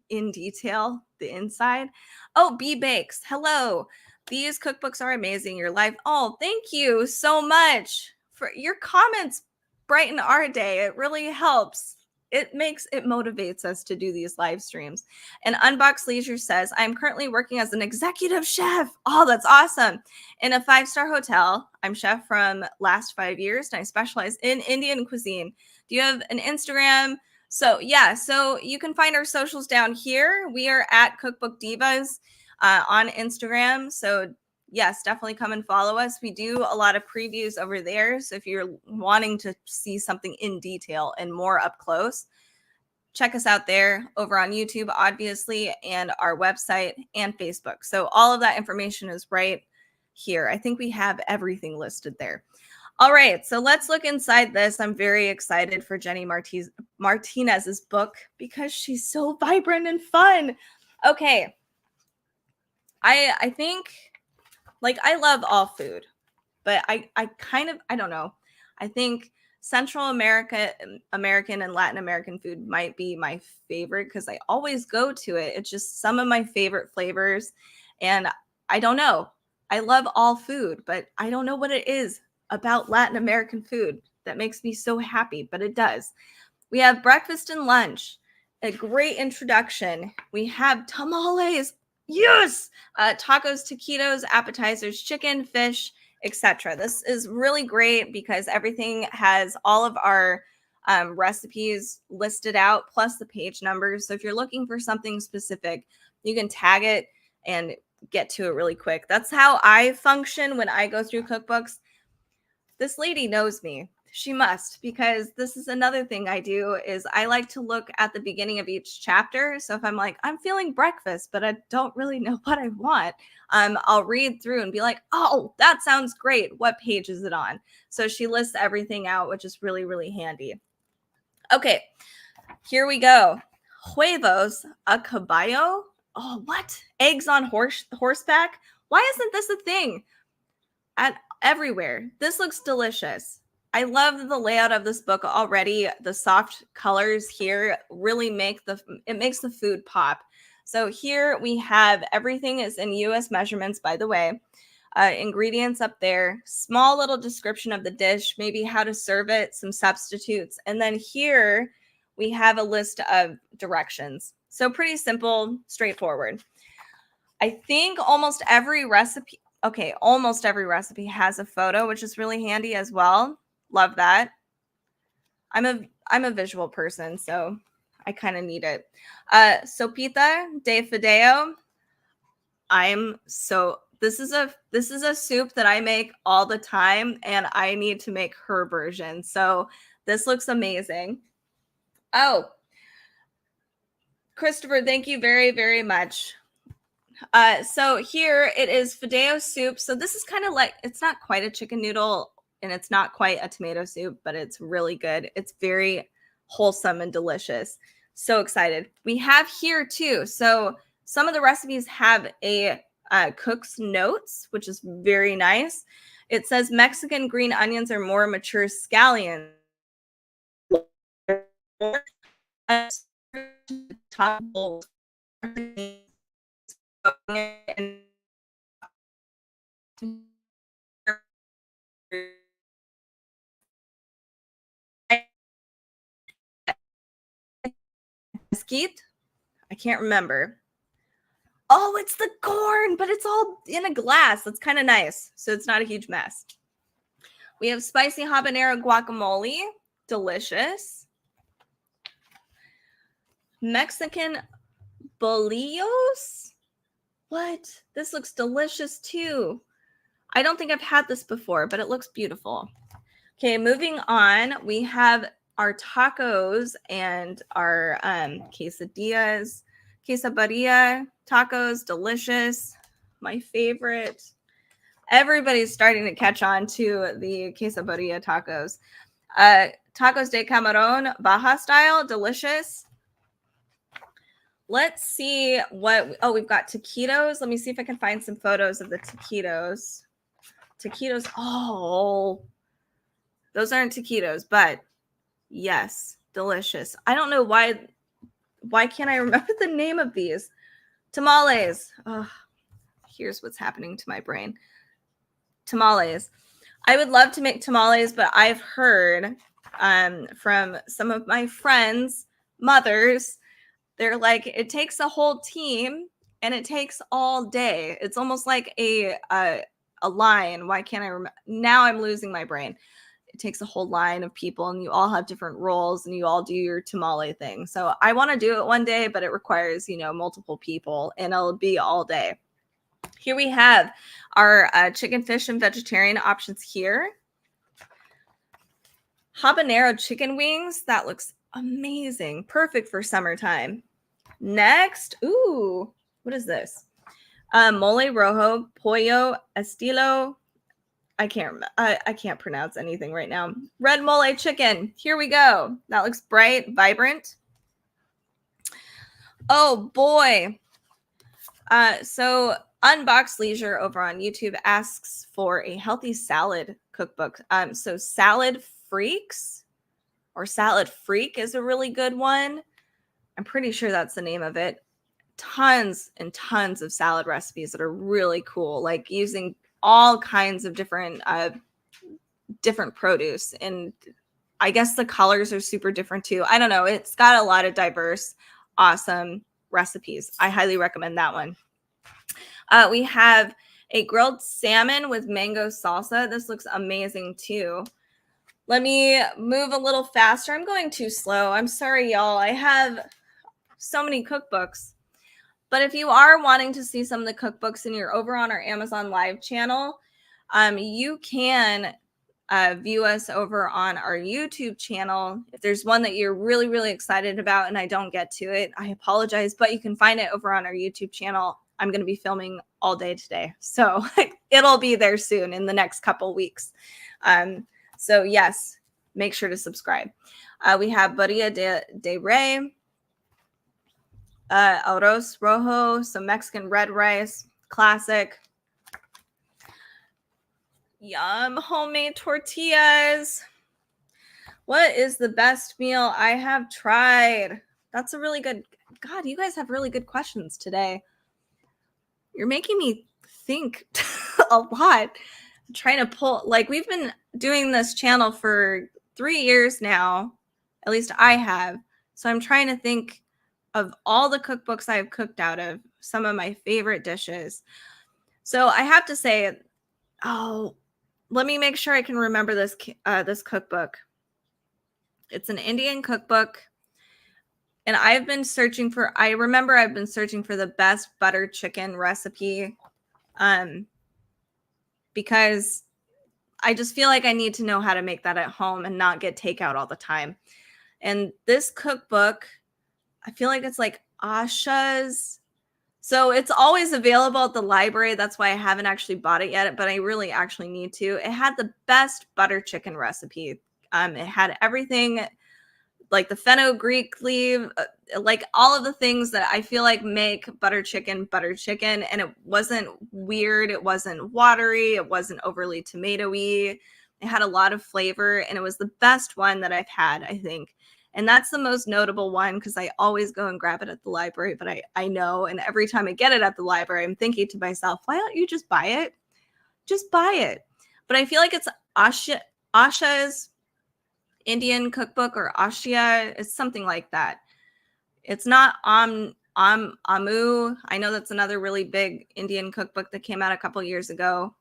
in detail the inside. Oh, B Bakes. Hello. These cookbooks are amazing. Your life. Oh, thank you so much for your comments. Brighten our day. It really helps. It motivates us to do these live streams. And Unbox Leisure says, I'm currently working as an executive chef. Oh, that's awesome. In a 5-star hotel. I'm chef from last 5 years and I specialize in Indian cuisine. Do you have an Instagram? So yeah, so you can find our socials down here. We are at Cookbook Divas on Instagram. So yes, definitely come and follow us. We do a lot of previews over there. So if you're wanting to see something in detail and more up close, check us out there over on YouTube, obviously, and our website and Facebook. So all of that information is right here. I think we have everything listed there. All right, so let's look inside this. I'm very excited for Jenny Martinez's book because she's so vibrant and fun. Okay, I think, like, I love all food, but I don't know. I think Central American and Latin American food might be my favorite because I always go to it. It's just some of my favorite flavors, and I don't know. I love all food, but I don't know what it is about Latin American food that makes me so happy, but it does. We have breakfast and lunch. a great introduction. We have tamales. Yes. Tacos, taquitos, appetizers, chicken, fish, etc. This is really great because everything has all of our recipes listed out plus the page numbers. So if you're looking for something specific, you can tag it and get to it really quick. That's how I function when I go through cookbooks. This lady knows me. She must, because this is another thing I do is I like to look at the beginning of each chapter. So if I'm like, I'm feeling breakfast, but I don't really know what I want, I'll read through and be like, oh, that sounds great. What page is it on? So she lists everything out, which is really, really handy. Okay, here we go. Huevos a caballo. Oh, what? Eggs on horseback? Why isn't this a thing everywhere? This looks delicious. I love the layout of this book already. The soft colors here really makes the food pop. So here we have everything is in US measurements, by the way. Ingredients up there, small little description of the dish, maybe how to serve it, some substitutes. And then here we have a list of directions. So pretty simple, straightforward. I think almost every recipe has a photo, which is really handy as well. Love that. I'm a visual person, so I kind of need it. Sopita de fideo. This is a soup that I make all the time, and I need to make her version. So this looks amazing. Oh, Christopher, thank you very, very much. So here it is fideo soup. So this is kind of like, it's not quite a chicken noodle and it's not quite a tomato soup, but it's really good. It's very wholesome and delicious. So excited. We have here too. So some of the recipes have a cook's notes, which is very nice. It says Mexican green onions are more mature scallions. Mesquite? I can't remember. Oh, it's the corn, but it's all in a glass. That's kind of nice. So it's not a huge mess. We have spicy habanero guacamole. Delicious. Mexican bolillos. What? This looks delicious too. I don't think I've had this before, but it looks beautiful. Okay, moving on. We have our tacos and our quesadillas. Quesadilla tacos, delicious. My favorite. Everybody's starting to catch on to the quesadilla tacos. Tacos de camarón, Baja style, delicious. Let's see we've got taquitos. Let me see if I can find some photos of the taquitos. Taquitos, oh, those aren't taquitos, but yes, delicious. I don't know why can't I remember the name of these? Tamales. Oh, here's what's happening to my brain. Tamales. I would love to make tamales, but I've heard from some of my friends' mothers, they're like, it takes a whole team and it takes all day. It's almost like a line. Why can't I remember? Now I'm losing my brain. It takes a whole line of people and you all have different roles and you all do your tamale thing. So I want to do it one day, but it requires, multiple people and it'll be all day. Here we have our chicken, fish, and vegetarian options here. Habanero chicken wings. That looks amazing. Perfect for summertime. Next, ooh, what is this? Mole rojo, pollo estilo. I can't pronounce anything right now. Red mole chicken. Here we go. That looks bright, vibrant. Oh boy. So Unbox Leisure over on YouTube asks for a healthy salad cookbook. So Salad Freaks or Salad Freak is a really good one. I'm pretty sure that's the name of it. Tons and tons of salad recipes that are really cool, like using all kinds of different produce and I guess the colors are super different too. I don't know. It's got a lot of diverse, awesome recipes. I highly recommend that one. We have a grilled salmon with mango salsa. This looks amazing too. Let me move a little faster. I'm going too slow. I'm sorry, y'all. I have so many cookbooks. But if you are wanting to see some of the cookbooks and you're over on our Amazon Live channel, you can view us over on our YouTube channel. If there's one that you're really, really excited about and I don't get to it, I apologize, but you can find it over on our YouTube channel. I'm going to be filming all day today, so it'll be there soon in the next couple weeks. So yes, make sure to subscribe. We have Barilla de Rey, arroz rojo, some Mexican red rice, classic. Yum, homemade tortillas. What is the best meal I have tried? That's a really good, God, you guys have really good questions today. You're making me think a lot. I'm trying to pull, like, we've been doing this channel for 3 years now. At least I have. So I'm trying to think of all the cookbooks I've cooked out of, some of my favorite dishes. So I have to say, let me make sure I can remember this this cookbook. It's an Indian cookbook. And I've been searching for the best butter chicken recipe because I just feel like I need to know how to make that at home and not get takeout all the time. And this cookbook, I feel like it's like Asha's. So it's always available at the library. That's why I haven't actually bought it yet, but I really actually need to. It had the best butter chicken recipe. It had everything like the fenugreek leaf, like all of the things that I feel like make butter chicken. And it wasn't weird. It wasn't watery. It wasn't overly tomatoey. It had a lot of flavor, and it was the best one that I've had, I think. And that's the most notable one because I always go and grab it at the library, but I know, and every time I get it at the library, I'm thinking to myself, why don't you just buy it? Just buy it. But I feel like it's Asha's Indian cookbook or Ashia. It's something like that. It's not Amu. I know that's another really big Indian cookbook that came out a couple years ago.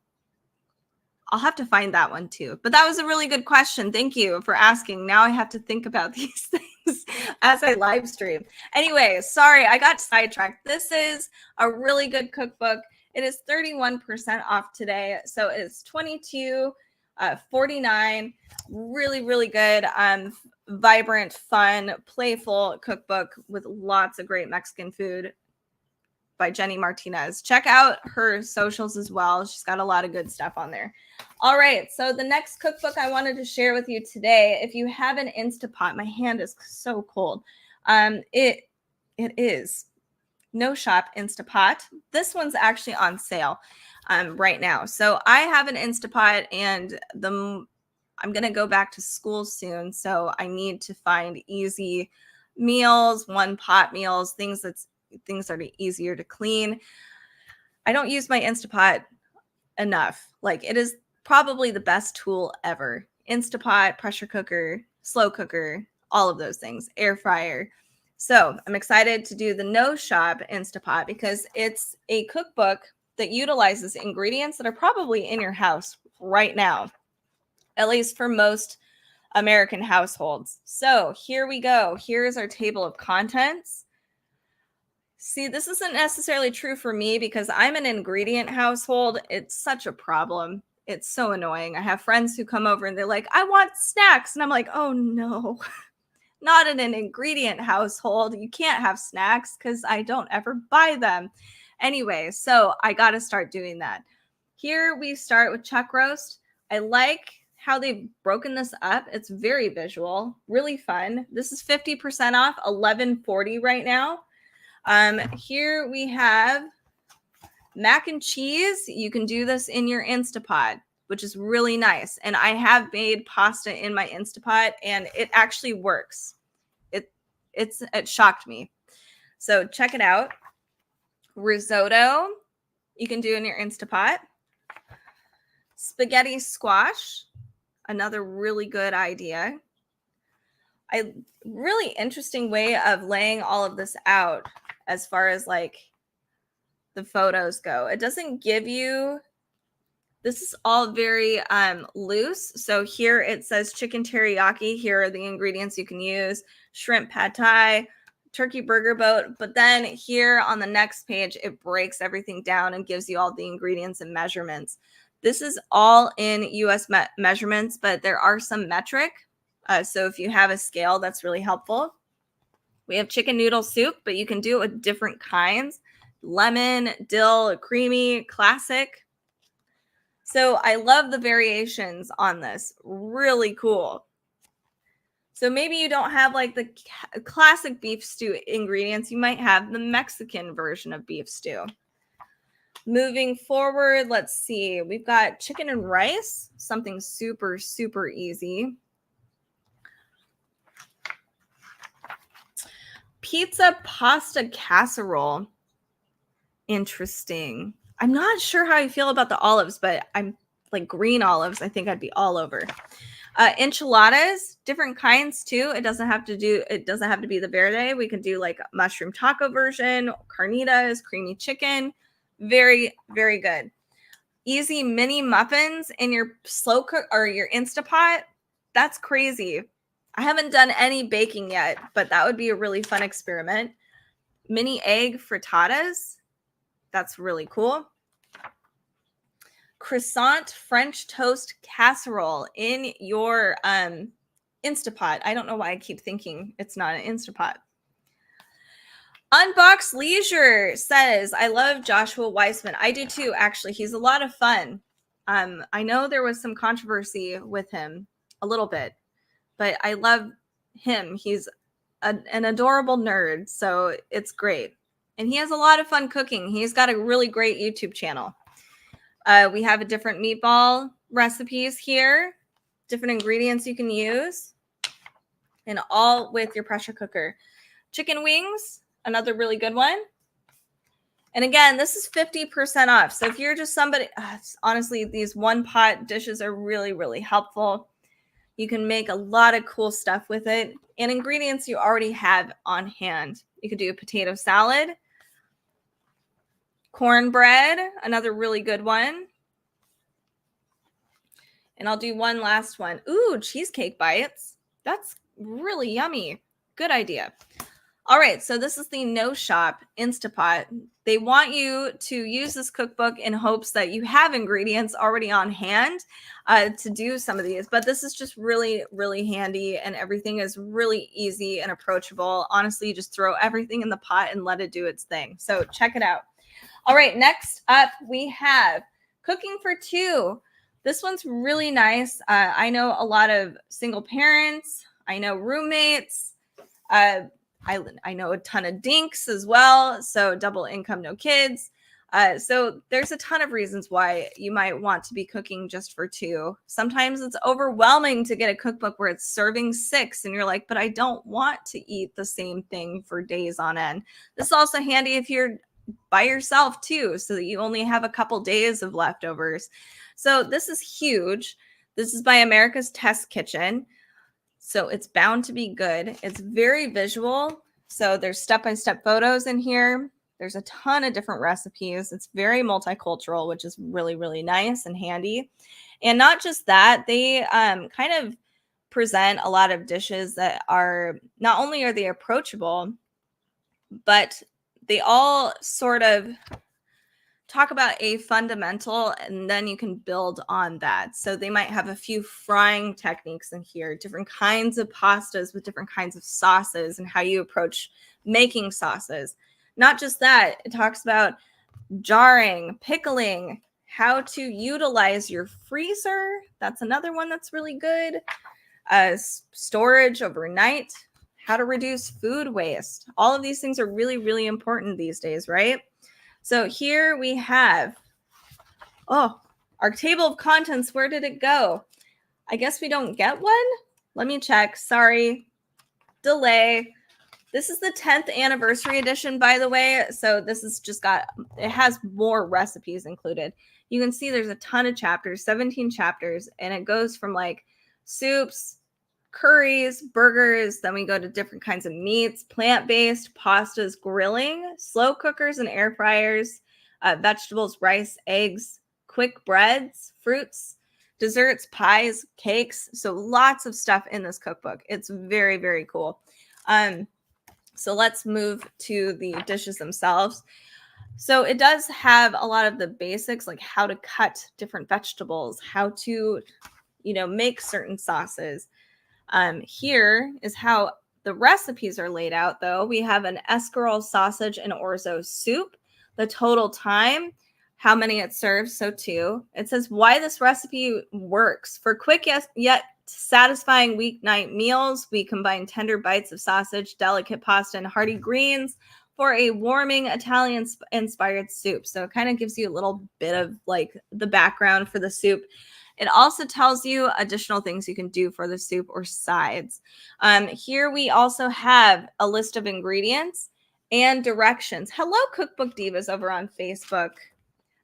I'll have to find that one too. But that was a really good question. Thank you for asking. Now I have to think about these things as I live stream. Anyway, sorry, I got sidetracked. This is a really good cookbook. It is 31% off today. So it's $22.49. Really, really good, vibrant, fun, playful cookbook with lots of great Mexican food by Jenny Martinez. Check out her socials as well. She's got a lot of good stuff on there. All right, so the next cookbook I wanted to share with you today, if you have an Instapot, my hand is so cold. It is No Shop Instapot. This one's actually on sale right now. So I have an Instapot, and I'm going to go back to school soon, so I need to find easy meals, one-pot meals, things that are easier to clean. I don't use my Instapot enough. Like, it is probably the best tool ever. Instapot, pressure cooker, slow cooker, all of those things, air fryer. So I'm excited to do the No Shop Instapot because it's a cookbook that utilizes ingredients that are probably in your house right now, at least for most American households. So here we go. Here's our table of contents. See, this isn't necessarily true for me because I'm an ingredient household. It's such a problem. It's so annoying. I have friends who come over and they're like, I want snacks. And I'm like, oh no, not in an ingredient household. You can't have snacks because I don't ever buy them. Anyway, so I got to start doing that. Here we start with chuck roast. I like how they've broken this up. It's very visual, really fun. This is 50% off, $11.40 right now. Here we have mac and cheese. You can do this in your Instapot, which is really nice. And I have made pasta in my Instapot, and it actually works. It shocked me. So check it out. Risotto, you can do in your Instapot. Spaghetti squash, another really good idea. I really interesting way of laying all of this out as far as like the photos go. It doesn't give you, this is all very loose. So here it says chicken teriyaki. Here are the ingredients you can use: shrimp pad thai, turkey burger boat. But then here on the next page, it breaks everything down and gives you all the ingredients and measurements. This is all in US measurements, but there are some metric. So if you have a scale, that's really helpful. We have chicken noodle soup, but you can do it with different kinds: lemon, dill, creamy, classic. So I love the variations on this. Really cool. So maybe you don't have like the classic beef stew ingredients. You might have the Mexican version of beef stew. Moving forward, let's see. We've got chicken and rice, something super, super easy. Pizza pasta casserole. Interesting. I'm not sure how I feel about the olives, but I'm like green olives. I think I'd be all over. Enchiladas, different kinds too. It doesn't have to be the verde. We can do like a mushroom taco version, carnitas, creamy chicken. Very, very good. Easy mini muffins in your slow cook or your Instapot. That's crazy. I haven't done any baking yet, but that would be a really fun experiment. Mini egg frittatas. That's really cool. Croissant French toast casserole in your Instapot. I don't know why I keep thinking it's not an Instapot. Unbox Leisure says, I love Joshua Weissman. I do too, actually. He's a lot of fun. I know there was some controversy with him a little bit, but I love him. He's an adorable nerd, so it's great. And he has a lot of fun cooking. He's got a really great YouTube channel. We have a different meatball recipes here, different ingredients you can use, and all with your pressure cooker. Chicken wings, another really good one. And again, this is 50% off. So if you're just somebody, honestly, these one pot dishes are really, really helpful. You can make a lot of cool stuff with it and ingredients you already have on hand. You could do a potato salad. Cornbread, another really good one. And I'll do one last one. Ooh, cheesecake bites. That's really yummy. Good idea. All right, so this is the No Shop Instapot. They want you to use this cookbook in hopes that you have ingredients already on hand to do some of these. But this is just really, really handy, and everything is really easy and approachable. Honestly, you just throw everything in the pot and let it do its thing. So check it out. All right, next up we have Cooking for Two. This one's really nice. I know a lot of single parents. I know roommates. I know a ton of dinks as well. So double income, no kids. So there's a ton of reasons why you might want to be cooking just for two. Sometimes it's overwhelming to get a cookbook where it's serving 6 and you're like, but I don't want to eat the same thing for days on end. This is also handy if you're by yourself too, so that you only have a couple days of leftovers. So this is huge. This is by America's Test Kitchen. So it's bound to be good. It's very visual. So there's step-by-step photos in here. There's a ton of different recipes. It's very multicultural, which is really, really nice and handy. And not just that, they kind of present a lot of dishes that are, not only are they approachable, but they all sort of talk about a fundamental, and then you can build on that. So they might have a few frying techniques in here, different kinds of pastas with different kinds of sauces and how you approach making sauces. Not just that, it talks about jarring, pickling, how to utilize your freezer. That's another one that's really good. Storage overnight, how to reduce food waste. All of these things are really, really important these days, right? So here we have, our table of contents. Where did it go? I guess we don't get one. Let me check. Sorry. Delay. This is the 10th anniversary edition, by the way. So this is just it has more recipes included. You can see there's a ton of chapters, 17 chapters, and it goes from like soups, curries, burgers. Then we go to different kinds of meats, plant-based, pastas, grilling, slow cookers and air fryers, vegetables, rice, eggs, quick breads, fruits, desserts, pies, cakes. So lots of stuff in this cookbook. It's very, very cool. So let's move to the dishes themselves. So it does have a lot of the basics, like how to cut different vegetables, how to, make certain sauces. Here is how the recipes are laid out, though. We have an escarole sausage and orzo soup, the total time, how many it serves, so 2. It says why this recipe works. For quick yet satisfying weeknight meals, we combine tender bites of sausage, delicate pasta, and hearty greens for a warming Italian-inspired soup. So it kind of gives you a little bit of like the background for the soup. It also tells you additional things you can do for the soup or sides. Here we also have a list of ingredients and directions. Hello, Cookbook Divas over on Facebook.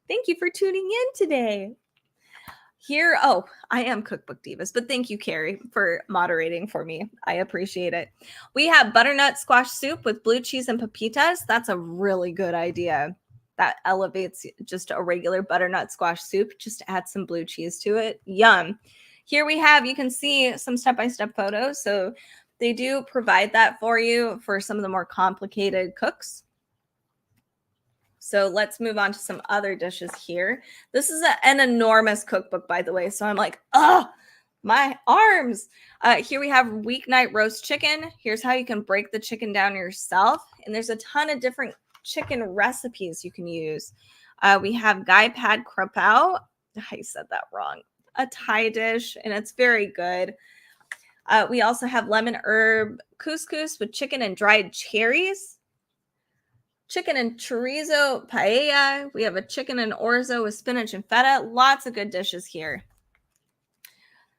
Thank you for tuning in today. Here, I am Cookbook Divas, but thank you, Carrie, for moderating for me. I appreciate it. We have butternut squash soup with blue cheese and pepitas. That's a really good idea. That elevates just a regular butternut squash soup. Just add some blue cheese to it. Yum. Here we have, you can see some step-by-step photos. So they do provide that for you for some of the more complicated cooks. So let's move on to some other dishes here. This is an enormous cookbook, by the way. So I'm like, my arms. Here we have weeknight roast chicken. Here's how you can break the chicken down yourself. And there's a ton of different chicken recipes you can use. We have Gai Pad Krapao. I said that wrong. A Thai dish, and it's very good. We also have lemon herb couscous with chicken and dried cherries. Chicken and chorizo paella. We have a chicken and orzo with spinach and feta. Lots of good dishes here.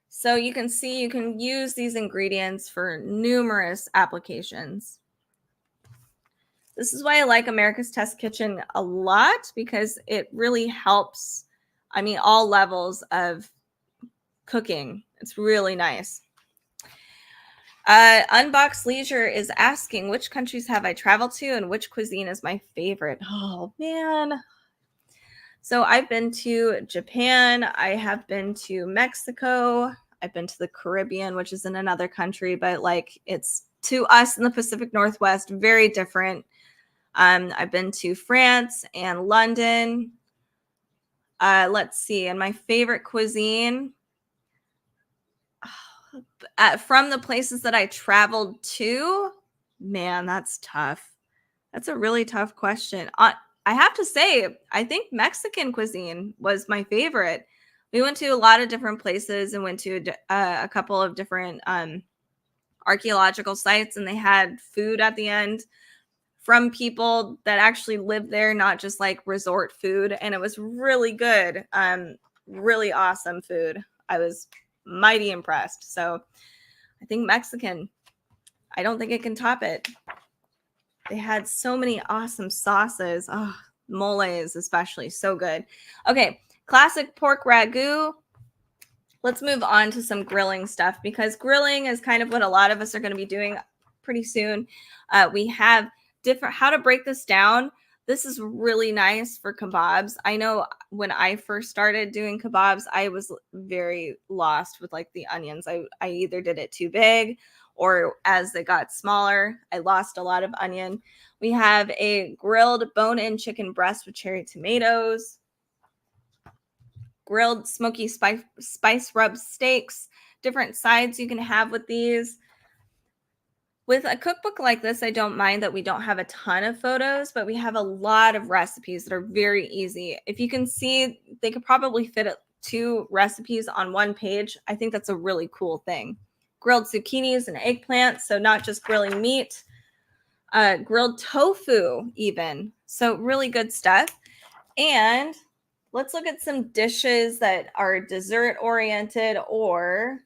So you can see you can use these ingredients for numerous applications. This is why I like America's Test Kitchen a lot, because it really helps, all levels of cooking. It's really nice. Unboxed Leisure is asking, which countries have I traveled to and which cuisine is my favorite? Oh, man. So I've been to Japan. I have been to Mexico. I've been to the Caribbean, which is in another country, but it's to us in the Pacific Northwest, very different. I've been to France and London. Let's see. And my favorite cuisine, from the places that I traveled to, man, that's tough. That's a really tough question. I have to say, I think Mexican cuisine was my favorite. We went to a lot of different places and went to a couple of different archaeological sites, and they had food at the end from people that actually lived there, not just like resort food. And it was really good. Really awesome food. I was mighty impressed. So I think Mexican, I don't think it can top it. They had so many awesome sauces. Oh, moles especially, so good. Okay, classic pork ragu. Let's move on to some grilling stuff, because grilling is kind of what a lot of us are going to be doing pretty soon. We have how to break this down. This is really nice for kebabs. I know when I first started doing kebabs, I was very lost with the onions. I either did it too big, or as they got smaller, I lost a lot of onion. We have a grilled bone-in chicken breast with cherry tomatoes, grilled smoky spice rub steaks, different sides you can have with these. With a cookbook like this, I don't mind that we don't have a ton of photos, but we have a lot of recipes that are very easy. If you can see, they could probably fit 2 recipes on one page. I think that's a really cool thing. Grilled zucchinis and eggplants, so not just grilling meat. Grilled tofu even. So really good stuff. And let's look at some dishes that are dessert oriented, or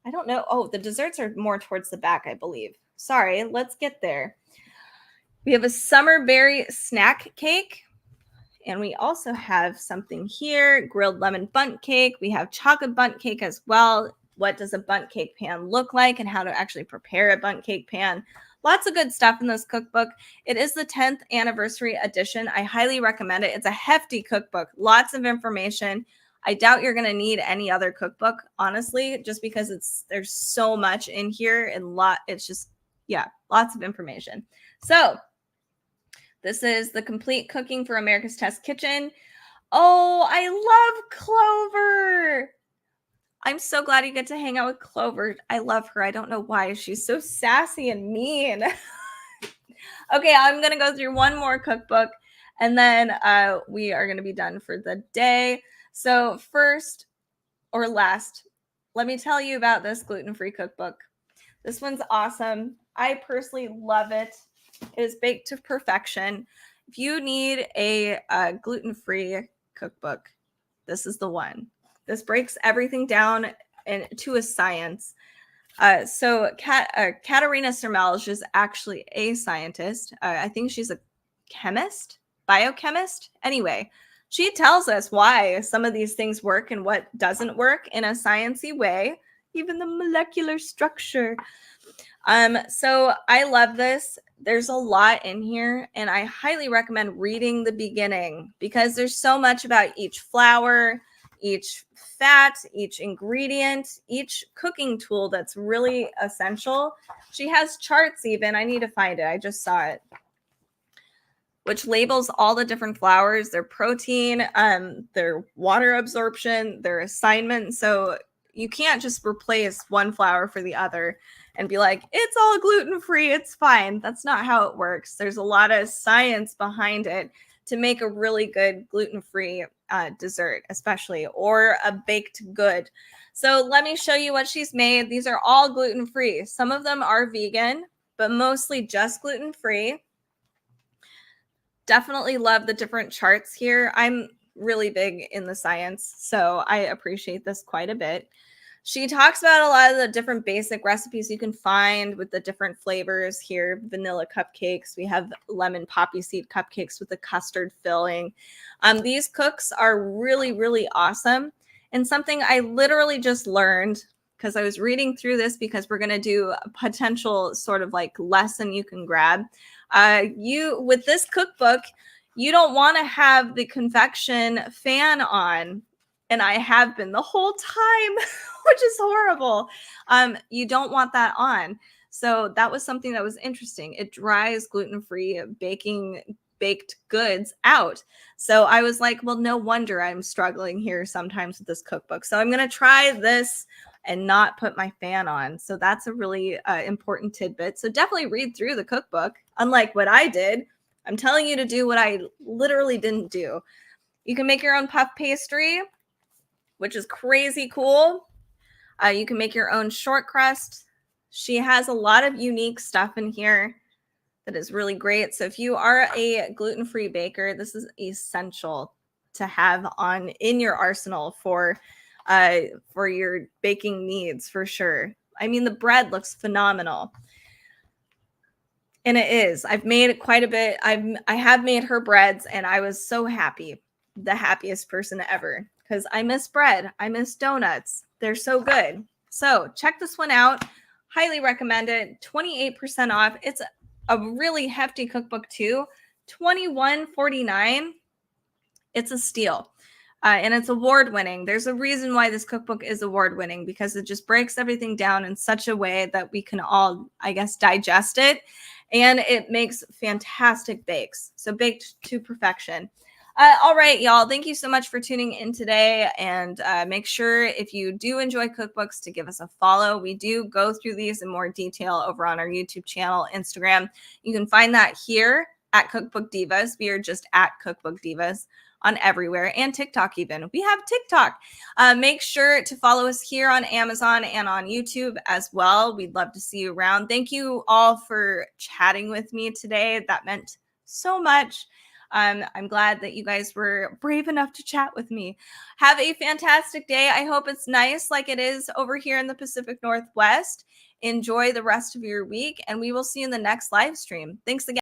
I don't know. Oh, the desserts are more towards the back, I believe. Sorry, let's get there. We have a summer berry snack cake. And we also have something here, grilled lemon bundt cake. We have chocolate bundt cake as well. what does a bundt cake pan look like and how to actually prepare a bundt cake pan. Lots of good stuff in this cookbook. It is the 10th anniversary edition. I highly recommend it. It's a hefty cookbook, lots of information. I doubt you're going to need any other cookbook, honestly, just because there's so much in here and it's just, yeah, lots of information. So this is the complete cooking for America's Test Kitchen. Oh, I love Clover. I'm so glad you get to hang out with Clover. I love her. I don't know why. She's so sassy and mean. Okay, I'm going to go through one more cookbook, and then we are going to be done for the day. So first or last, let me tell you about this gluten-free cookbook. This one's awesome. I personally love it. It is baked to perfection. If you need a gluten-free cookbook, this is the one. This breaks everything down to a science. So Katerina Sermelj is actually a scientist. I think she's a chemist, biochemist. Anyway, she tells us why some of these things work and what doesn't work in a sciencey way, even the molecular structure. So I love this. There's a lot in here, and I highly recommend reading the beginning because there's so much about each flour, each fat, each ingredient, each cooking tool that's really essential. She has charts even. I need to find it. I just saw it. Which labels all the different flours, their protein, their water absorption, their assignment. So you can't just replace one flour for the other and be like, it's all gluten-free, it's fine. That's not how it works. There's a lot of science behind it to make a really good gluten-free dessert, especially, or a baked good. So let me show you what she's made. These are all gluten-free. Some of them are vegan, but mostly just gluten-free. Definitely love the different charts here. I'm really big in the science, so I appreciate this quite a bit. She talks about a lot of the different basic recipes you can find with the different flavors here. Vanilla cupcakes. We have lemon poppy seed cupcakes with the custard filling. These cooks are really, really awesome. And something I literally just learned because I was reading through this because we're going to do a potential sort of like lesson you can grab. With this cookbook, you don't want to have the convection fan on. And I have been the whole time, which is horrible. You don't want that on. So that was something that was interesting. It dries gluten-free baked goods out. So I was like, well, no wonder I'm struggling here sometimes with this cookbook. So I'm going to try this and not put my fan on. So that's a really important tidbit. So definitely read through the cookbook. Unlike what I did, I'm telling you to do what I literally didn't do. You can make your own puff pastry, which is crazy cool. You can make your own short crust. She has a lot of unique stuff in here that is really great. So if you are a gluten-free baker, this is essential to have in your arsenal for your baking needs for sure. I mean, the bread looks phenomenal. And it is. I've made it quite a bit. I have made her breads, and I was so happy. The happiest person ever. Because I miss bread. I miss donuts. They're so good. So check this one out. Highly recommend it. 28% off. It's a really hefty cookbook too. $21.49. It's a steal. And it's award-winning. There's a reason why this cookbook is award-winning because it just breaks everything down in such a way that we can all, I guess, digest it. And it makes fantastic bakes. So baked to perfection. All right, y'all. Thank you so much for tuning in today. And make sure if you do enjoy cookbooks to give us a follow. We do go through these in more detail over on our YouTube channel, Instagram. You can find that here at Cookbook Divas. We are just at Cookbook Divas on everywhere, and TikTok even. We have TikTok. Make sure to follow us here on Amazon and on YouTube as well. We'd love to see you around. Thank you all for chatting with me today. That meant so much. I'm glad that you guys were brave enough to chat with me. Have a fantastic day. I hope it's nice like it is over here in the Pacific Northwest. Enjoy the rest of your week, and we will see you in the next live stream. Thanks again.